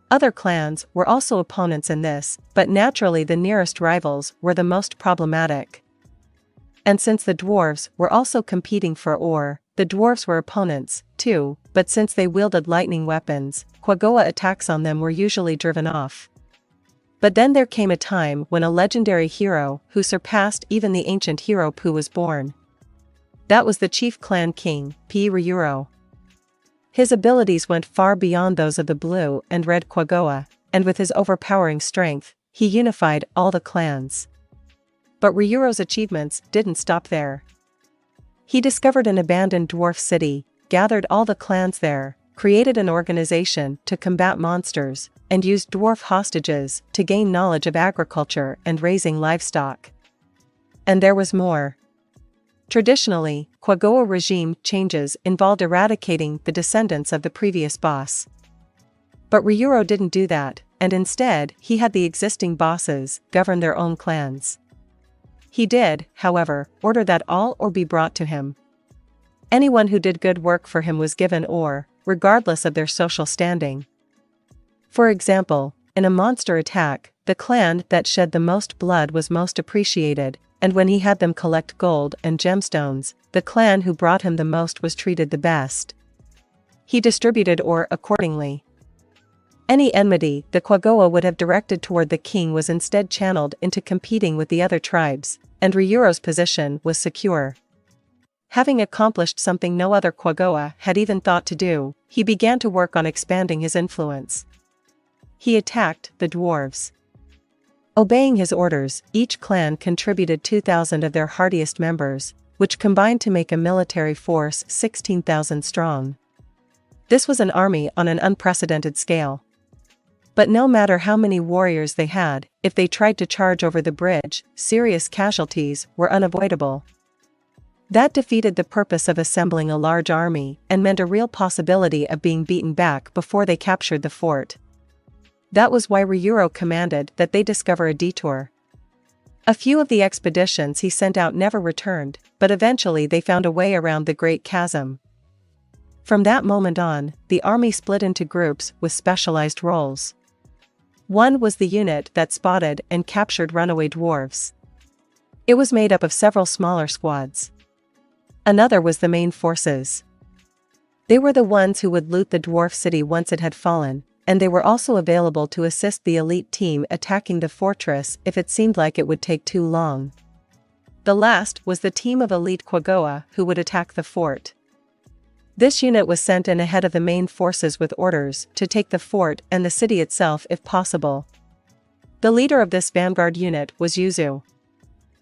Other clans were also opponents in this, but naturally the nearest rivals were the most problematic. And since the dwarves were also competing for ore, the dwarves were opponents, too, but since they wielded lightning weapons, Quagoa attacks on them were usually driven off. But then there came a time when a legendary hero who surpassed even the ancient hero Pu was born. That was the chief clan king, P. Ryuro. His abilities went far beyond those of the blue and red Quagoa, and with his overpowering strength, he unified all the clans. But Ryuro's achievements didn't stop there. He discovered an abandoned dwarf city, gathered all the clans there, created an organization to combat monsters, and used dwarf hostages to gain knowledge of agriculture and raising livestock. And there was more. Traditionally, Quagoa regime changes involved eradicating the descendants of the previous boss. But Ryuro didn't do that, and instead, he had the existing bosses govern their own clans. He did, however, order that all ore be brought to him. Anyone who did good work for him was given ore, regardless of their social standing. For example, in a monster attack, the clan that shed the most blood was most appreciated, and when he had them collect gold and gemstones, the clan who brought him the most was treated the best. He distributed ore accordingly. Any enmity the Quagoa would have directed toward the king was instead channeled into competing with the other tribes, and Ryuro's position was secure. Having accomplished something no other Quagoa had even thought to do, he began to work on expanding his influence. He attacked the dwarves. Obeying his orders, each clan contributed 2,000 of their hardiest members, which combined to make a military force 16,000 strong. This was an army on an unprecedented scale. But no matter how many warriors they had, if they tried to charge over the bridge, serious casualties were unavoidable. That defeated the purpose of assembling a large army and meant a real possibility of being beaten back before they captured the fort. That was why Ryuro commanded that they discover a detour. A few of the expeditions he sent out never returned, but eventually they found a way around the Great Chasm. From that moment on, the army split into groups with specialized roles. One was the unit that spotted and captured runaway dwarves. It was made up of several smaller squads. Another was the main forces. They were the ones who would loot the dwarf city once it had fallen, and they were also available to assist the elite team attacking the fortress if it seemed like it would take too long. The last was the team of elite Quagoa who would attack the fort. This unit was sent in ahead of the main forces with orders to take the fort and the city itself if possible. The leader of this vanguard unit was Yuzu.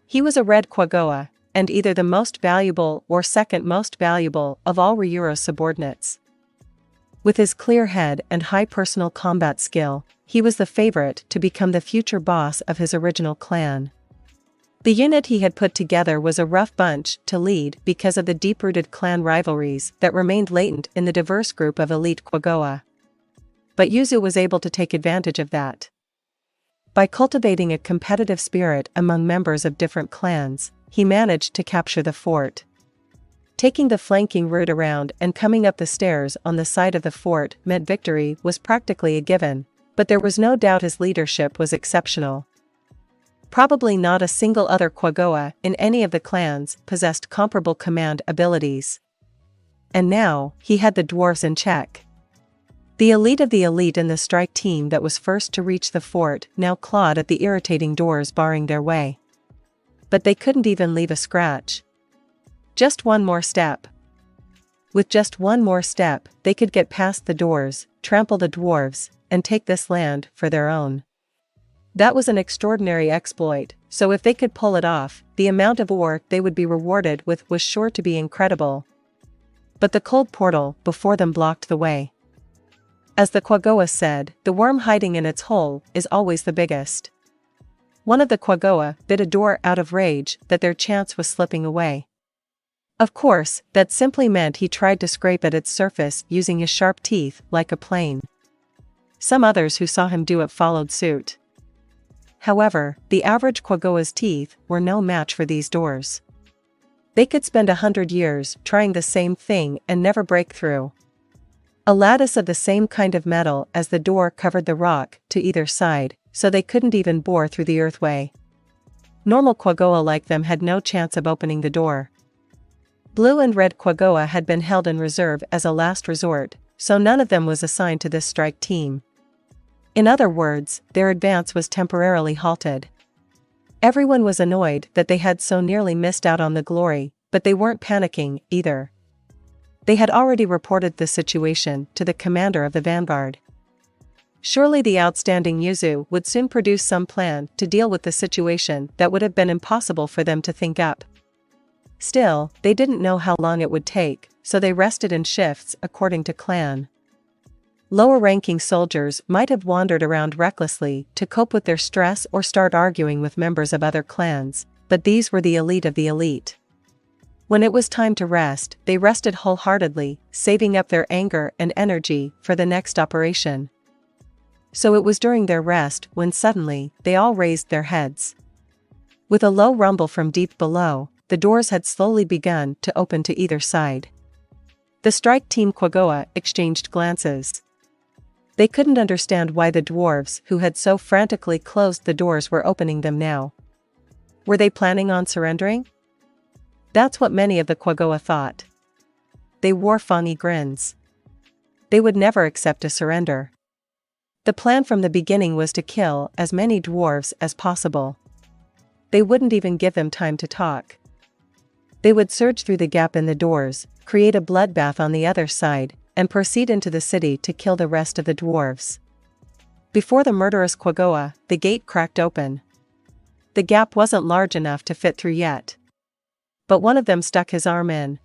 He was a red Quagoa, and either the most valuable or second most valuable of all Ryuro's subordinates. With his clear head and high personal combat skill, he was the favorite to become the future boss of his original clan. The unit he had put together was a rough bunch to lead because of the deep-rooted clan rivalries that remained latent in the diverse group of elite Quagoa. But Yuzu was able to take advantage of that. By cultivating a competitive spirit among members of different clans, he managed to capture the fort. Taking the flanking route around and coming up the stairs on the side of the fort meant victory was practically a given, but there was no doubt his leadership was exceptional. Probably not a single other Quagoa in any of the clans possessed comparable command abilities. And now, he had the dwarves in check. The elite of the elite in the strike team that was first to reach the fort now clawed at the irritating doors barring their way. But they couldn't even leave a scratch. Just one more step. With just one more step, they could get past the doors, trample the dwarves, and take this land for their own. That was an extraordinary exploit, so if they could pull it off, the amount of ore they would be rewarded with was sure to be incredible. But the cold portal before them blocked the way. As the Quagoa said, the worm hiding in its hole is always the biggest. One of the Quagoa bit a door out of rage that their chance was slipping away. Of course, that simply meant he tried to scrape at its surface using his sharp teeth like a plane. Some others who saw him do it followed suit. However, the average Quagoa's teeth were no match for these doors. They could spend 100 years trying the same thing and never break through. A lattice of the same kind of metal as the door covered the rock to either side, so they couldn't even bore through the earthway. Normal Quagoa like them had no chance of opening the door. Blue and red Quagoa had been held in reserve as a last resort, so none of them was assigned to this strike team. In other words, their advance was temporarily halted. Everyone was annoyed that they had so nearly missed out on the glory, but they weren't panicking, either. They had already reported the situation to the commander of the vanguard. Surely the outstanding Yuzu would soon produce some plan to deal with the situation that would have been impossible for them to think up. Still, they didn't know how long it would take, so they rested in shifts according to clan. Lower-ranking soldiers might have wandered around recklessly to cope with their stress or start arguing with members of other clans, but these were the elite of the elite. When it was time to rest, they rested wholeheartedly, saving up their anger and energy for the next operation. So it was during their rest when suddenly, they all raised their heads. With a low rumble from deep below, the doors had slowly begun to open to either side. The strike team Quagoa exchanged glances. They couldn't understand why the dwarves who had so frantically closed the doors were opening them now. Were they planning on surrendering? That's what many of the Quagoa thought. They wore phony grins. They would never accept a surrender. The plan from the beginning was to kill as many dwarves as possible. They wouldn't even give them time to talk. They would surge through the gap in the doors, create a bloodbath on the other side, and proceed into the city to kill the rest of the dwarves. Before the murderous Quagoa, the gate cracked open. The gap wasn't large enough to fit through yet. But one of them stuck his arm in.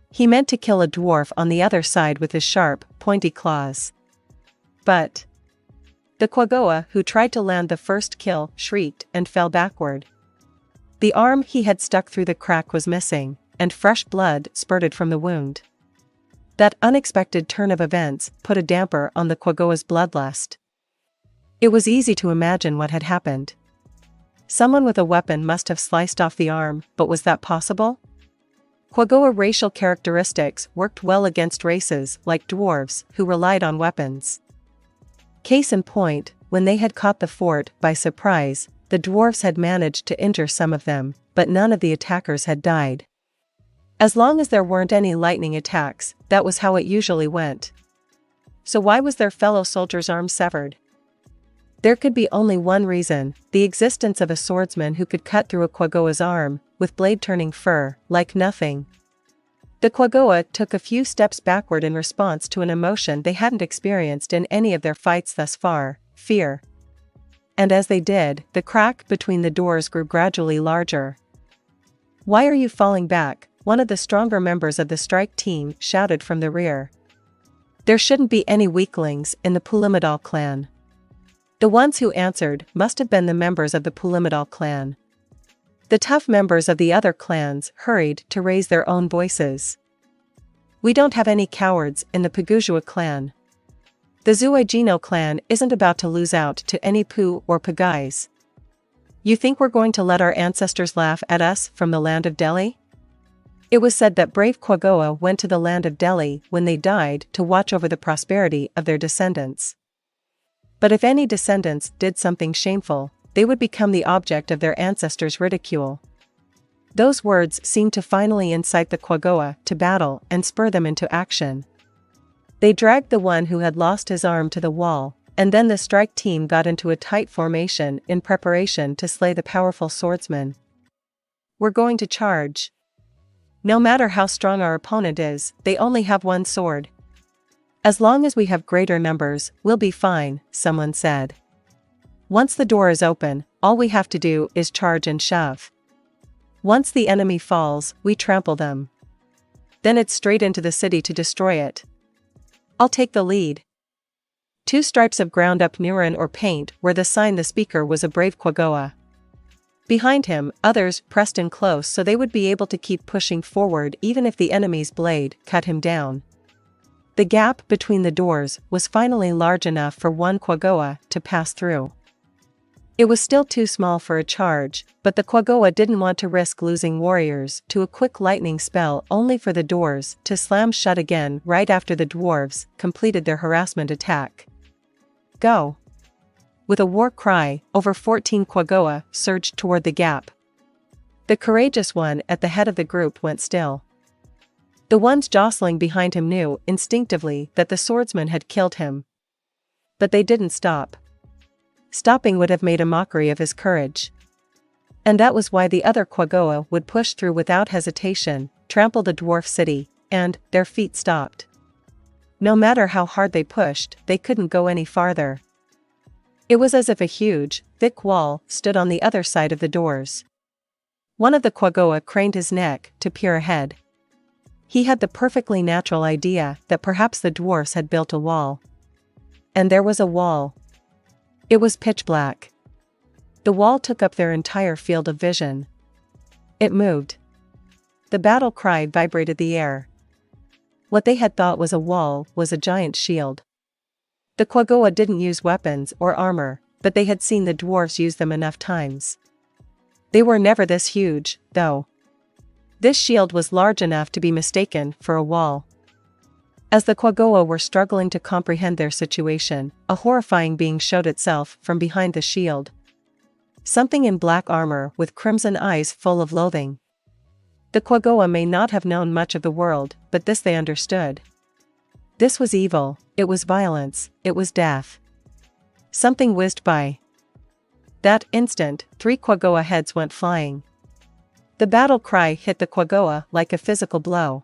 He meant to kill a dwarf on the other side with his sharp, pointy claws. But the Quagoa who tried to land the first kill shrieked and fell backward. The arm he had stuck through the crack was missing, and fresh blood spurted from the wound. That unexpected turn of events put a damper on the Quagoa's bloodlust. It was easy to imagine what had happened. Someone with a weapon must have sliced off the arm, but was that possible? Quagoa racial characteristics worked well against races like dwarves who relied on weapons. Case in point, when they had caught the fort by surprise, the dwarves had managed to injure some of them, but none of the attackers had died. As long as there weren't any lightning attacks, that was how it usually went. So why was their fellow soldier's arm severed? There could be only one reason: the existence of a swordsman who could cut through a Quagoa's arm, with blade-turning fur, like nothing. The Quagoa took a few steps backward in response to an emotion they hadn't experienced in any of their fights thus far: fear. And as they did, the crack between the doors grew gradually larger. "Why are you falling back?" one of the stronger members of the strike team shouted from the rear. There shouldn't be any weaklings in the Pulimadal clan. The ones who answered must have been the members of the Pulimadal clan. The tough members of the other clans hurried to raise their own voices. "We don't have any cowards in the Pagujua clan. The Zuigino clan isn't about to lose out to any Pu or Pagais. You think we're going to let our ancestors laugh at us from the land of Delhi?" It was said that brave Quagoa went to the land of Delhi when they died to watch over the prosperity of their descendants. But if any descendants did something shameful, they would become the object of their ancestors' ridicule. Those words seemed to finally incite the Quagoa to battle and spur them into action. They dragged the one who had lost his arm to the wall, and then the strike team got into a tight formation in preparation to slay the powerful swordsman. "We're going to charge. No matter how strong our opponent is, they only have one sword. As long as we have greater numbers, we'll be fine," someone said. "Once the door is open, all we have to do is charge and shove. Once the enemy falls, we trample them. Then it's straight into the city to destroy it. I'll take the lead." 2 stripes of ground-up neuron or paint were the sign the speaker was a brave Quagoa. Behind him, others pressed in close so they would be able to keep pushing forward even if the enemy's blade cut him down. The gap between the doors was finally large enough for one Quagoa to pass through. It was still too small for a charge, but the Quagoa didn't want to risk losing warriors to a quick lightning spell only for the doors to slam shut again right after the dwarves completed their harassment attack. "Go!" With a war cry, over 14 Quagoa surged toward the gap. The courageous one at the head of the group went still. The ones jostling behind him knew instinctively that the swordsman had killed him. But they didn't stop. Stopping would have made a mockery of his courage. And that was why the other Quagoa would push through without hesitation, trample the dwarf city, and their feet stopped. No matter how hard they pushed, they couldn't go any farther. It was as if a huge, thick wall stood on the other side of the doors. One of the Quagoa craned his neck to peer ahead. He had the perfectly natural idea that perhaps the dwarfs had built a wall. And there was a wall. It was pitch black. The wall took up their entire field of vision. It moved. The battle cry vibrated the air. What they had thought was a wall was a giant shield. The Quagoa didn't use weapons or armor, but they had seen the dwarves use them enough times. They were never this huge, though. This shield was large enough to be mistaken for a wall. As the Quagoa were struggling to comprehend their situation, a horrifying being showed itself from behind the shield. Something in black armor with crimson eyes full of loathing. The Quagoa may not have known much of the world, but this they understood. This was evil, it was violence, it was death. Something whizzed by. That instant, 3 Quagoa heads went flying. The battle cry hit the Quagoa like a physical blow.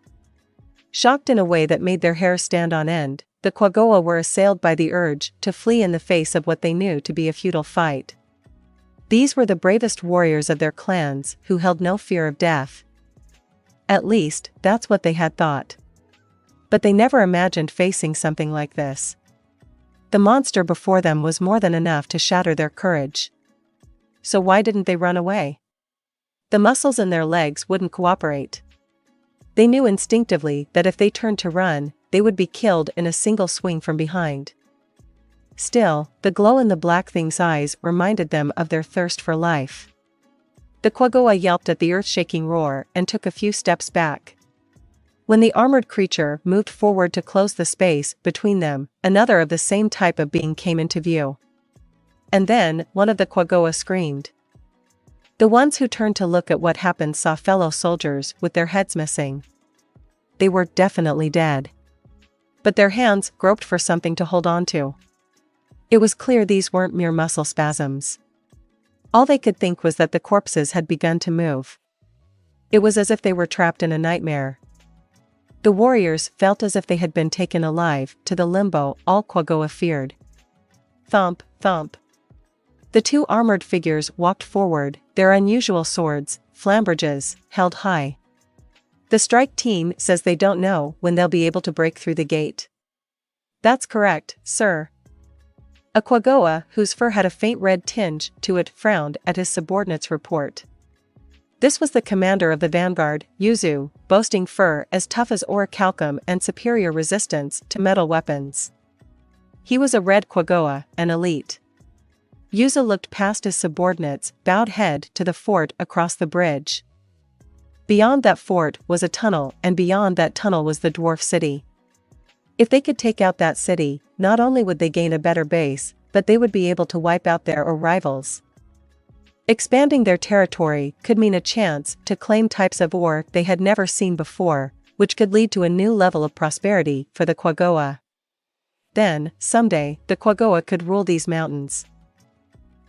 Shocked in a way that made their hair stand on end, the Quagoa were assailed by the urge to flee in the face of what they knew to be a futile fight. These were the bravest warriors of their clans who held no fear of death. At least, that's what they had thought. But they never imagined facing something like this. The monster before them was more than enough to shatter their courage. So why didn't they run away? The muscles in their legs wouldn't cooperate. They knew instinctively that if they turned to run, they would be killed in a single swing from behind. Still, the glow in the black thing's eyes reminded them of their thirst for life. The quaggoa yelped at the earth-shaking roar and took a few steps back. When the armored creature moved forward to close the space between them, another of the same type of being came into view. And then, one of the quaggoa screamed. The ones who turned to look at what happened saw fellow soldiers with their heads missing. They were definitely dead. But their hands groped for something to hold on to. It was clear these weren't mere muscle spasms. All they could think was that the corpses had begun to move. It was as if they were trapped in a nightmare. The warriors felt as if they had been taken alive to the limbo all quaggoa feared. Thump, thump. The two armored figures walked forward, their unusual swords, flamberges, held high. The strike team says they don't know when they'll be able to break through the gate. That's correct, sir. A quaggoa, whose fur had a faint red tinge to it, frowned at his subordinate's report. This was the commander of the vanguard, Yuzu, boasting fur as tough as orichalcum and superior resistance to metal weapons. He was a red quaggoa, an elite. Yuzu looked past his subordinate's bowed head to the fort across the bridge. Beyond that fort was a tunnel, and beyond that tunnel was the dwarf city. If they could take out that city, not only would they gain a better base, but they would be able to wipe out their rivals. Expanding their territory could mean a chance to claim types of ore they had never seen before, which could lead to a new level of prosperity for the quaggoa. Then, someday, the quaggoa could rule these mountains.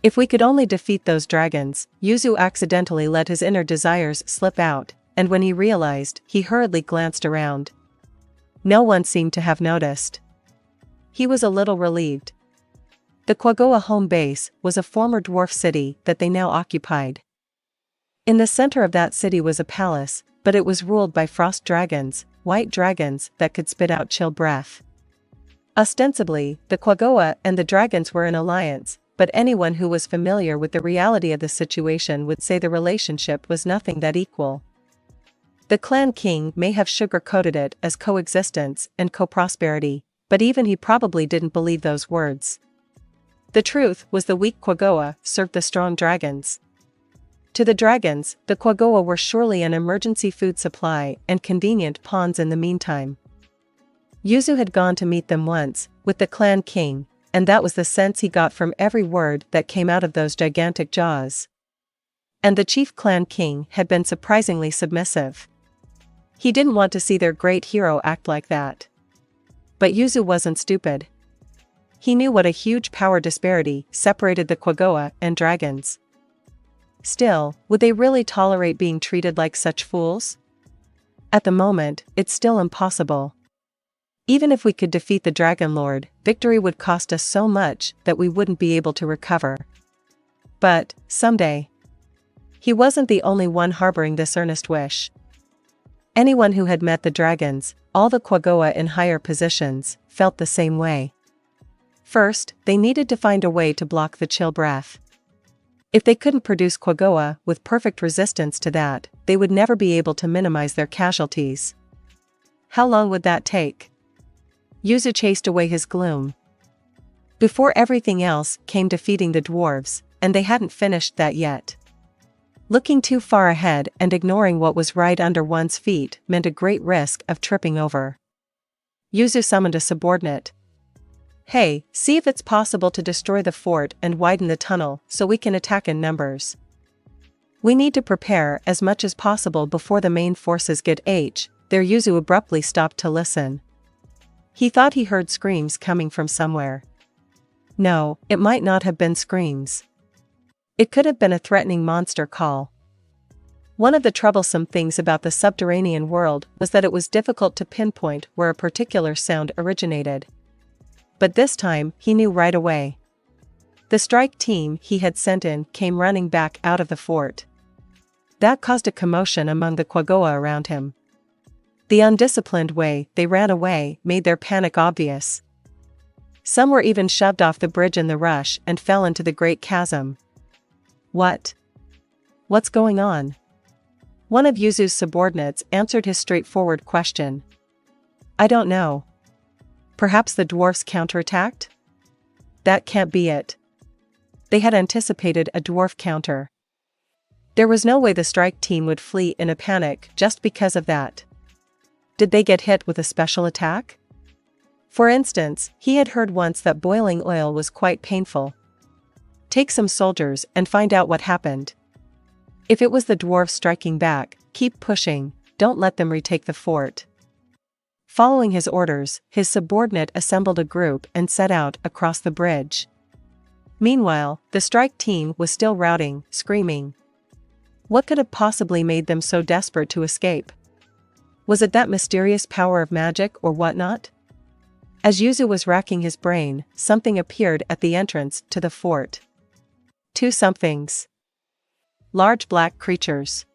If we could only defeat those dragons, Yuzu accidentally let his inner desires slip out, and when he realized, he hurriedly glanced around. No one seemed to have noticed. He was a little relieved. The quaggoa home base was a former dwarf city that they now occupied. In the center of that city was a palace, but it was ruled by frost dragons, white dragons that could spit out chill breath. Ostensibly, the quaggoa and the dragons were in alliance, but anyone who was familiar with the reality of the situation would say the relationship was nothing that equal. The clan king may have sugar-coated it as coexistence and co-prosperity, but even he probably didn't believe those words. The truth was the weak quaggoa served the strong dragons. To the dragons, the quaggoa were surely an emergency food supply and convenient pawns in the meantime. Yuzu had gone to meet them once, with the clan king, and that was the sense he got from every word that came out of those gigantic jaws. And the chief clan king had been surprisingly submissive. He didn't want to see their great hero act like that. But Yuzu wasn't stupid. He knew what a huge power disparity separated the quaggoa and dragons. Still, would they really tolerate being treated like such fools? At the moment, it's still impossible. Even if we could defeat the Dragon Lord, victory would cost us so much that we wouldn't be able to recover. But, someday. He wasn't the only one harboring this earnest wish. Anyone who had met the dragons, all the quaggoa in higher positions, felt the same way. First, they needed to find a way to block the chill breath. If they couldn't produce quaggoa with perfect resistance to that, they would never be able to minimize their casualties. How long would that take? Yuzu chased away his gloom. Before everything else came defeating the dwarves, and they hadn't finished that yet. Looking too far ahead and ignoring what was right under one's feet meant a great risk of tripping over. Yuzu summoned a subordinate. Hey, see if it's possible to destroy the fort and widen the tunnel so we can attack in numbers. We need to prepare as much as possible before the main forces get there. Yuzu abruptly stopped to listen. He thought he heard screams coming from somewhere. No, it might not have been screams. It could have been a threatening monster call. One of the troublesome things about the subterranean world was that it was difficult to pinpoint where a particular sound originated. But this time, he knew right away. The strike team he had sent in came running back out of the fort. That caused a commotion among the quaggoa around him. The undisciplined way they ran away made their panic obvious. Some were even shoved off the bridge in the rush and fell into the great chasm. What? What's going on? One of Yuzu's subordinates answered his straightforward question. I don't know. Perhaps the dwarfs counterattacked? That can't be it. They had anticipated a dwarf counter. There was no way the strike team would flee in a panic just because of that. Did they get hit with a special attack? For instance, he had heard once that boiling oil was quite painful. Take some soldiers and find out what happened. If it was the dwarves striking back, keep pushing, don't let them retake the fort. Following his orders, his subordinate assembled a group and set out across the bridge. Meanwhile, the strike team was still routing, screaming. What could have possibly made them so desperate to escape? Was it that mysterious power of magic or whatnot? As Yuzu was racking his brain, something appeared at the entrance to the fort. Two somethings. Large black creatures.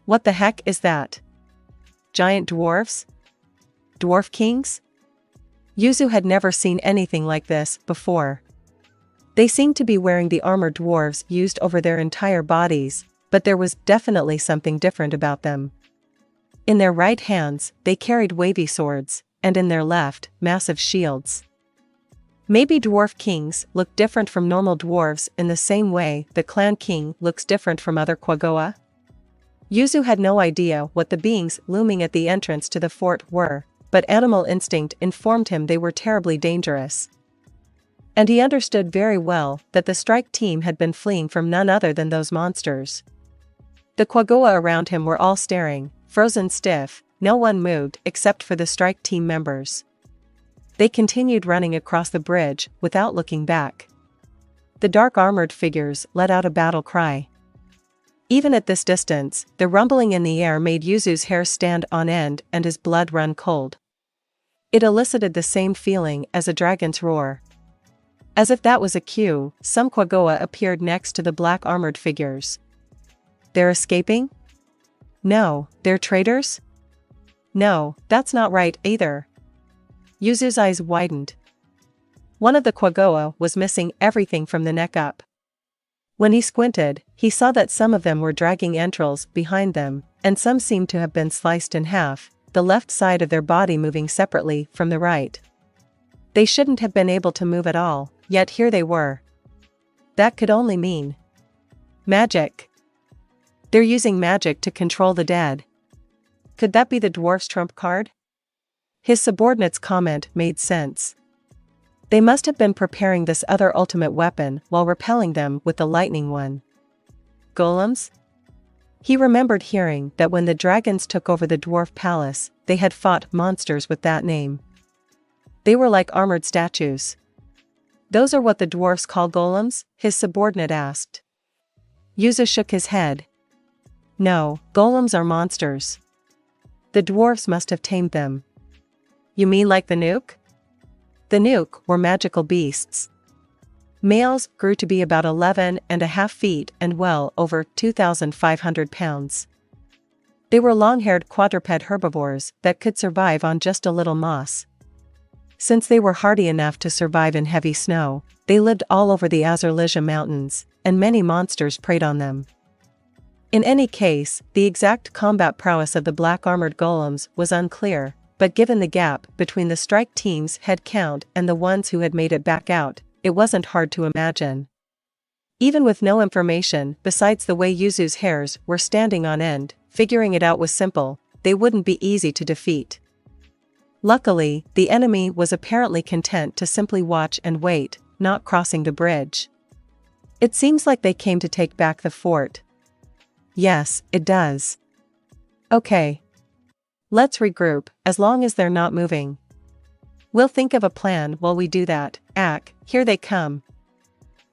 What the heck is that? Giant dwarves? Dwarf kings? Yuzu had never seen anything like this before. They seemed to be wearing the armor dwarves used over their entire bodies, but there was definitely something different about them. In their right hands, they carried wavy swords, and in their left, massive shields. Maybe dwarf kings look different from normal dwarves in the same way the clan king looks different from other Quaggoa? Yuzu had no idea what the beings looming at the entrance to the fort were, but animal instinct informed him they were terribly dangerous. And he understood very well that the strike team had been fleeing from none other than those monsters. The Quaggoa around him were all staring, frozen stiff, no one moved except for the strike team members. They continued running across the bridge without looking back. The dark armored figures let out a battle cry. Even at this distance, the rumbling in the air made Yuzu's hair stand on end and his blood run cold. It elicited the same feeling as a dragon's roar. As if that was a cue, some Quaggoa appeared next to the black armored figures. They're escaping? No, they're traitors? No, that's not right either. Yuzu's eyes widened. One of the Quaggoa was missing everything from the neck up. When he squinted, he saw that some of them were dragging entrails behind them, and some seemed to have been sliced in half, the left side of their body moving separately from the right. They shouldn't have been able to move at all, yet here they were. That could only mean magic. They're using magic to control the dead. Could that be the dwarf's trump card? His subordinate's comment made sense. They must have been preparing this other ultimate weapon while repelling them with the lightning one. Golems? He remembered hearing that when the dragons took over the dwarf palace, they had fought monsters with that name. They were like armored statues. Those are what the dwarfs call golems? His subordinate asked. Yuzu shook his head. No, golems are monsters. The dwarfs must have tamed them. You mean like the Nuke? The Nuke were magical beasts. Males grew to be about 11.5 feet and well over 2,500 pounds. They were long-haired quadruped herbivores that could survive on just a little moss. Since they were hardy enough to survive in heavy snow, they lived all over the Azurlizia mountains, and many monsters preyed on them. In any case, the exact combat prowess of the black armored golems was unclear, but given the gap between the strike team's head count and the ones who had made it back out, it wasn't hard to imagine. Even with no information besides the way Yuzu's hairs were standing on end, figuring it out was simple. They wouldn't be easy to defeat. Luckily, the enemy was apparently content to simply watch and wait, not crossing the bridge. It seems like they came to take back the fort. Yes, it does. Okay. Let's regroup, as long as they're not moving. We'll think of a plan while we do that. Here they come.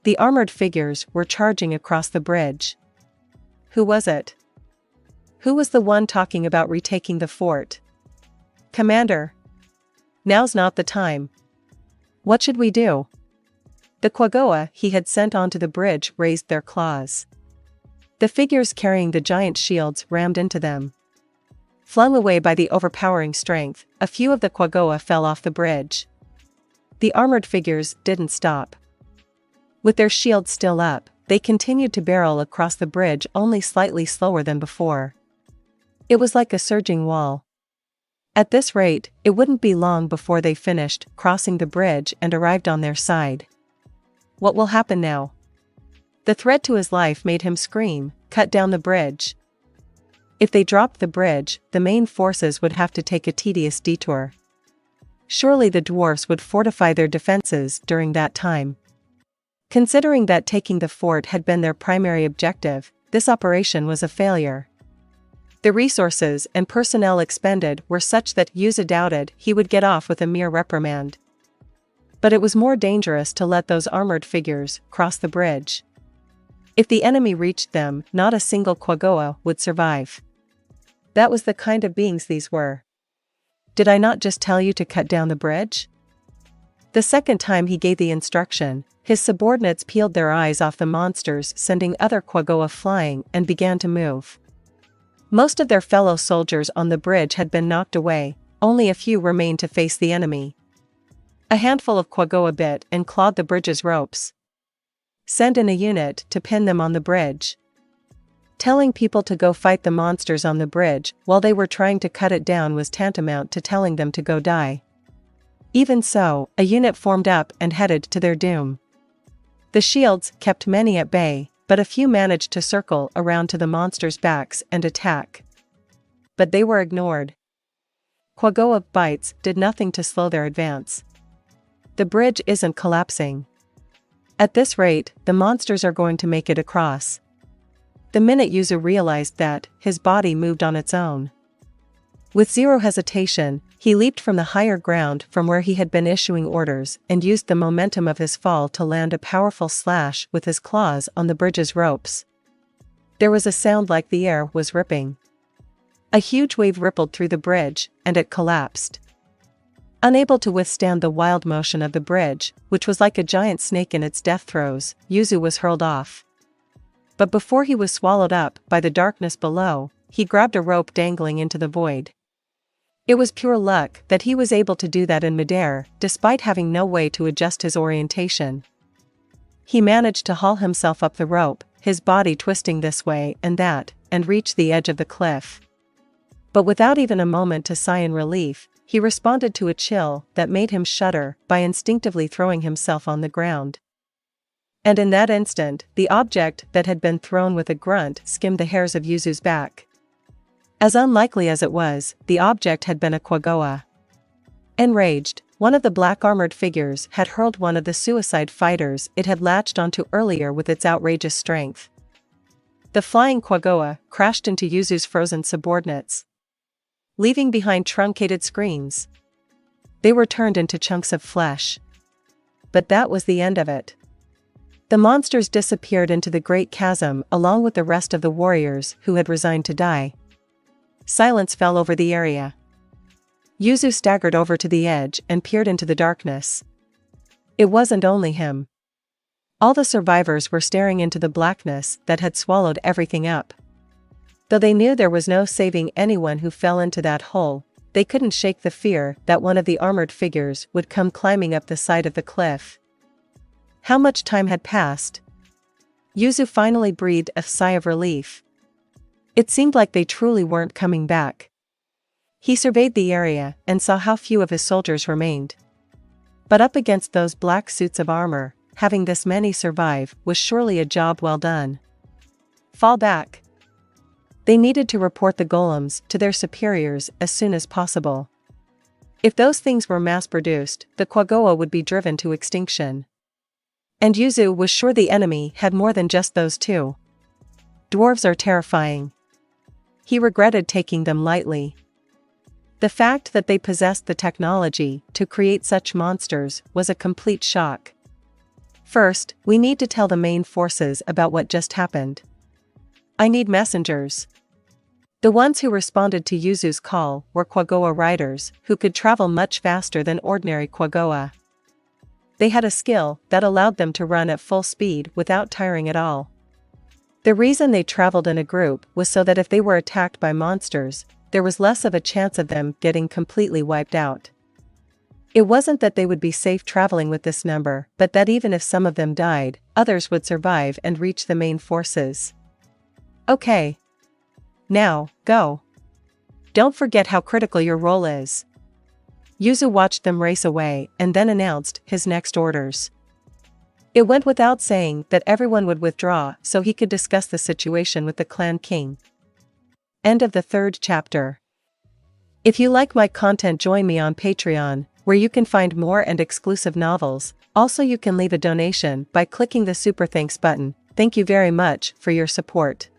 The armored figures were charging across the bridge. Who was it? Who was the one talking about retaking the fort? Commander. Now's not the time. What should we do? The Quaggoa he had sent onto the bridge raised their claws. The figures carrying the giant shields rammed into them. Flung away by the overpowering strength, a few of the Quaggoa fell off the bridge. The armored figures didn't stop. With their shields still up, they continued to barrel across the bridge only slightly slower than before. It was like a surging wall. At this rate, it wouldn't be long before they finished crossing the bridge and arrived on their side. What will happen now? The threat to his life made him scream, "Cut down the bridge." If they dropped the bridge, the main forces would have to take a tedious detour. Surely the dwarfs would fortify their defenses during that time. Considering that taking the fort had been their primary objective, this operation was a failure. The resources and personnel expended were such that Yuzu doubted he would get off with a mere reprimand. But it was more dangerous to let those armored figures cross the bridge. If the enemy reached them, not a single Quaggoa would survive. That was the kind of beings these were. Did I not just tell you to cut down the bridge? The second time he gave the instruction, his subordinates peeled their eyes off the monsters, sending other Quaggoa flying, and began to move. Most of their fellow soldiers on the bridge had been knocked away, only a few remained to face the enemy. A handful of Quaggoa bit and clawed the bridge's ropes. Send in a unit to pin them on the bridge. Telling people to go fight the monsters on the bridge while they were trying to cut it down was tantamount to telling them to go die. Even so, a unit formed up and headed to their doom. The shields kept many at bay, but a few managed to circle around to the monsters' backs and attack. But they were ignored. Quaggoa bites did nothing to slow their advance. The bridge isn't collapsing. At this rate, the monsters are going to make it across. The minute Yuzu realized that, his body moved on its own. With zero hesitation, he leaped from the higher ground from where he had been issuing orders and used the momentum of his fall to land a powerful slash with his claws on the bridge's ropes. There was a sound like the air was ripping. A huge wave rippled through the bridge, and it collapsed. Unable to withstand the wild motion of the bridge, which was like a giant snake in its death throes, Yuzu was hurled off. But before he was swallowed up by the darkness below, he grabbed a rope dangling into the void. It was pure luck that he was able to do that in midair, despite having no way to adjust his orientation. He managed to haul himself up the rope, his body twisting this way and that, and reach the edge of the cliff. But without even a moment to sigh in relief, he responded to a chill that made him shudder by instinctively throwing himself on the ground. And in that instant, the object that had been thrown with a grunt skimmed the hairs of Yuzu's back. As unlikely as it was, the object had been a Quaggoa. Enraged, one of the black-armored figures had hurled one of the suicide fighters it had latched onto earlier with its outrageous strength. The flying Quaggoa crashed into Yuzu's frozen subordinates, leaving behind truncated screens. They were turned into chunks of flesh. But that was the end of it. The monsters disappeared into the great chasm along with the rest of the warriors who had resigned to die. Silence fell over the area. Yuzu staggered over to the edge and peered into the darkness. It wasn't only him. All the survivors were staring into the blackness that had swallowed everything up. Though they knew there was no saving anyone who fell into that hole, they couldn't shake the fear that one of the armored figures would come climbing up the side of the cliff. How much time had passed? Yuzu finally breathed a sigh of relief. It seemed like they truly weren't coming back. He surveyed the area and saw how few of his soldiers remained. But up against those black suits of armor, having this many survive was surely a job well done. Fall back. They needed to report the golems to their superiors as soon as possible. If those things were mass-produced, the Quaggoa would be driven to extinction. And Yuzu was sure the enemy had more than just those two. Dwarves are terrifying. He regretted taking them lightly. The fact that they possessed the technology to create such monsters was a complete shock. First, we need to tell the main forces about what just happened. I need messengers. The ones who responded to Yuzu's call were Quaggoa riders who could travel much faster than ordinary Quaggoa. They had a skill that allowed them to run at full speed without tiring at all. The reason they traveled in a group was so that if they were attacked by monsters, there was less of a chance of them getting completely wiped out. It wasn't that they would be safe traveling with this number, but that even if some of them died, others would survive and reach the main forces. Okay. Now, go. Don't forget how critical your role is. Yuzu watched them race away and then announced his next orders. It went without saying that everyone would withdraw so he could discuss the situation with the clan king. End of the 3rd chapter. If you like my content, join me on Patreon, where you can find more and exclusive novels. Also, you can leave a donation by clicking the super thanks button. Thank you very much for your support.